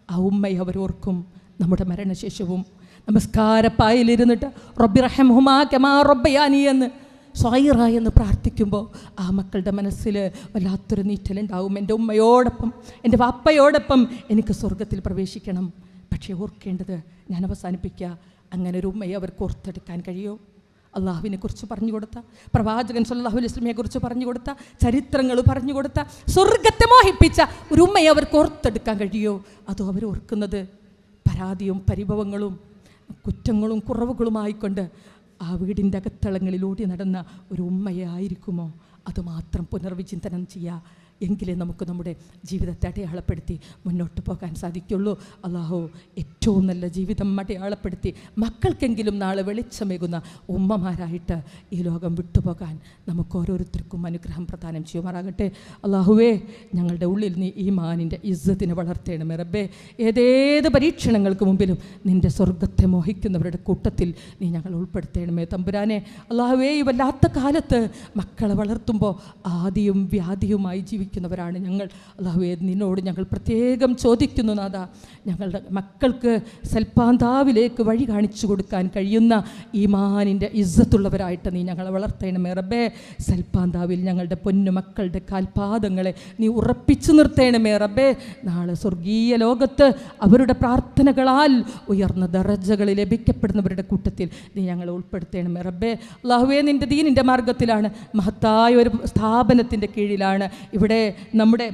ആ ഉമ്മയെ അവരോർക്കും. നമ്മുടെ മരണശേഷവും നമസ്കാരപ്പായിലിരുന്നിട്ട് റബ്ബി റഹ്മഹുമാ കമാ റബ്ബയാനി എന്ന് സ്വൈറ എന്ന് പ്രാർത്ഥിക്കുമ്പോൾ ആ മക്കളുടെ മനസ്സിൽ വല്ലാത്തൊരു നീറ്റലുണ്ടാവും. എൻ്റെ ഉമ്മയോടൊപ്പം, എൻ്റെ വാപ്പയോടൊപ്പം എനിക്ക് സ്വർഗത്തിൽ പ്രവേശിക്കണം. പക്ഷേ ഓർക്കേണ്ടത്, ഞാൻ അവസാനിപ്പിക്കുക, അങ്ങനെ ഒരു ഉമ്മയെ അവർക്ക് ഓർത്തെടുക്കാൻ കഴിയുമോ? അള്ളാഹുവിനെ കുറിച്ച് പറഞ്ഞു കൊടുത്ത, പ്രവാചകൻ സല്ലല്ലാഹു അലൈഹി വസല്ലമയെ കുറിച്ച് പറഞ്ഞു കൊടുത്ത, ചരിത്രങ്ങൾ പറഞ്ഞു കൊടുത്ത, സ്വർഗത്തെ മോഹിപ്പിച്ച ഒരു ഉമ്മയെ അവർക്ക് ഓർത്തെടുക്കാൻ കഴിയുമോ? അതോ അവർ ഓർക്കുന്നത് പരാതിയും പരിഭവങ്ങളും കുറ്റങ്ങളും കുറവുകളുമായിക്കൊണ്ട് ആ വീടിൻ്റെ അകത്തളങ്ങളിലൂടെ നടന്ന ഒരു ഉമ്മയെ ആയിരിക്കുമോ? അതുമാത്രം പുനർവിചിന്തനം ചെയ്യുക. എങ്കിലേ നമുക്ക് നമ്മുടെ ജീവിതത്തെ അടയാളപ്പെടുത്തി മുന്നോട്ട് പോകാൻ സാധിക്കുള്ളൂ. അള്ളാഹു ഏറ്റവും നല്ല ജീവിതം അടയാളപ്പെടുത്തി മക്കൾക്കെങ്കിലും നാളെ വെളിച്ചമേകുന്ന ഉമ്മമാരായിട്ട് ഈ ലോകം വിട്ടുപോകാൻ നമുക്ക് ഓരോരുത്തർക്കും അനുഗ്രഹം പ്രദാനം ചെയ്യുമാറാകട്ടെ. അള്ളാഹുവേ, ഞങ്ങളുടെ ഉള്ളിൽ നീ ഈമാനിൻ്റെ ഇസ്സത്തിനെ വളർത്തേണമേ റബ്ബേ. ഏതേത് പരീക്ഷണങ്ങൾക്ക് മുമ്പിലും നിൻ്റെ സ്വർഗത്തെ മോഹിക്കുന്നവരുടെ കൂട്ടത്തിൽ നീ ഞങ്ങൾ ഉൾപ്പെടുത്തേണമേ തമ്പുരാനെ. അള്ളാഹുവേ, ഈ വല്ലാത്ത കാലത്ത് മക്കളെ വളർത്തുമ്പോൾ ആദിയും വ്യാധിയുമായി ജീവിക്കുന്നവരാണ് ഞങ്ങൾ. അല്ലാഹുവേ, നിന്നോട് ഞങ്ങൾ പ്രത്യേകം ചോദിക്കുന്നു നാഥ, ഞങ്ങളുടെ മക്കൾക്ക് സൽപാന്താവിലേക്ക് വഴി കാണിച്ചു കൊടുക്കാൻ കഴിയുന്ന ഈമാനിൻ്റെ ഇസ്സത്തുള്ളവരായിട്ട് നീ ഞങ്ങളെ വളർത്തേണമേ റബ്ബേ. സൽപാന്താവിൽ ഞങ്ങളുടെ പൊന്നു മക്കളുടെ കാൽപാദങ്ങളെ നീ ഉറപ്പിച്ചു നിർത്തേണമേ റബ്ബേ. നാളെ സ്വർഗീയ ലോകത്ത് അവരുടെ പ്രാർത്ഥനകളാൽ ഉയർന്ന ദറജകളിൽ ലഭിക്കപ്പെടുന്നവരുടെ കൂട്ടത്തിൽ നീ ഞങ്ങളെ ഉൾപ്പെടുത്തേണമേ റബ്ബേ. അല്ലാഹുവേ, നിൻ്റെ ദീനിൻ്റെ മാർഗത്തിലാണ്, മഹത്തായ ഒരു സ്ഥാപനത്തിൻ്റെ കീഴിലാണ് ഇവിടെ നമ്മുടെ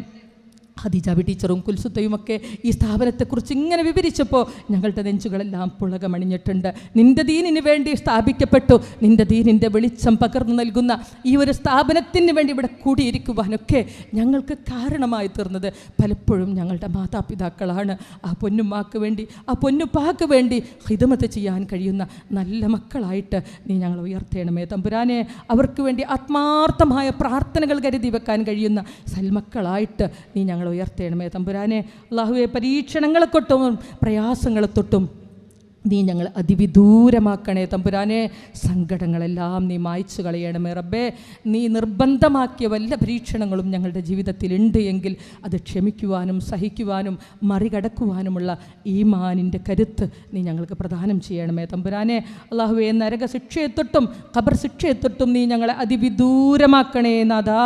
ഹദീജാബി ടീച്ചറും കുൽസുത്തയുമൊക്കെ ഈ സ്ഥാപനത്തെക്കുറിച്ച് ഇങ്ങനെ വിവരിച്ചപ്പോൾ ഞങ്ങളുടെ നെഞ്ചുകളെല്ലാം പുളകമണിഞ്ഞിട്ടുണ്ട്. നിൻ്റെ ദീനിന് വേണ്ടി സ്ഥാപിക്കപ്പെട്ടു, നിൻ്റെ ദീനിൻ്റെ വെളിച്ചം പകർന്നു നൽകുന്ന ഈ ഒരു സ്ഥാപനത്തിന് വേണ്ടി ഇവിടെ കൂടിയിരിക്കുവാനൊക്കെ ഞങ്ങൾക്ക് കാരണമായി തീർന്നത് പലപ്പോഴും ഞങ്ങളുടെ മാതാപിതാക്കളാണ്. ആ പൊന്നുമ്മാക്ക് വേണ്ടി, ആ പൊന്നുപ്പാക്ക് വേണ്ടി ഖിദ്മത്ത് ചെയ്യാൻ കഴിയുന്ന നല്ല മക്കളായിട്ട് നീ ഞങ്ങൾ ഉയർത്തേണമേ തമ്പുരാനെ. അവർക്ക് വേണ്ടി ആത്മാർത്ഥമായ പ്രാർത്ഥനകൾ കരുതി വെക്കാൻ കഴിയുന്ന സൽമക്കളായിട്ട് നീ ഞങ്ങൾ ഉയർത്തേണമേ തമ്പുരാനെ. അല്ലാഹുവേ, പരീക്ഷണങ്ങളെ തൊട്ടും പ്രയാസങ്ങളെ തൊട്ടും നീ ഞങ്ങൾ അതിവിദൂരമാക്കണേ തമ്പുരാനെ. സങ്കടങ്ങളെല്ലാം നീ മായ്ച്ചു കളയണമേ റബ്ബേ. നീ നിർബന്ധമാക്കിയ വല്ല പരീക്ഷണങ്ങളും ഞങ്ങളുടെ ജീവിതത്തിലുണ്ട് എങ്കിൽ അത് ക്ഷമിക്കുവാനും സഹിക്കുവാനും മറികടക്കുവാനുമുള്ള ഈമാനിൻ്റെ കരുത്ത് നീ ഞങ്ങൾക്ക് പ്രദാനം ചെയ്യണമേ തമ്പുരാനെ. അല്ലാഹുവേ, നരക ശിക്ഷയെത്തൊട്ടും ഖബർ ശിക്ഷയെത്തൊട്ടും നീ ഞങ്ങളെ അതിവിദൂരമാക്കണേ നാഥാ,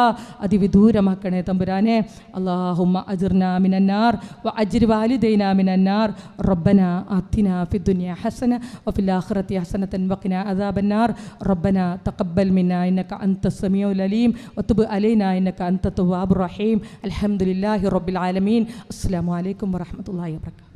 അതിവിദൂരമാക്കണേ തമ്പുരാനെ. അല്ലാഹുമ്മ അജ്ർനാ മിനന്നാർ വ അജ്രി വാലിദൈനാ മിനന്നാർ. റബ്ബനാ ആതിനാ ഫിദ്ദുനിയ حسنة وفي الآخرة حسنة وقنا عذاب النار. ربنا تقبل منا إنك أنت السميع العليم وتب علينا إنك أنت التواب الرحيم. الحمد لله رب العالمين. السلام عليكم ورحمة الله وبركاته.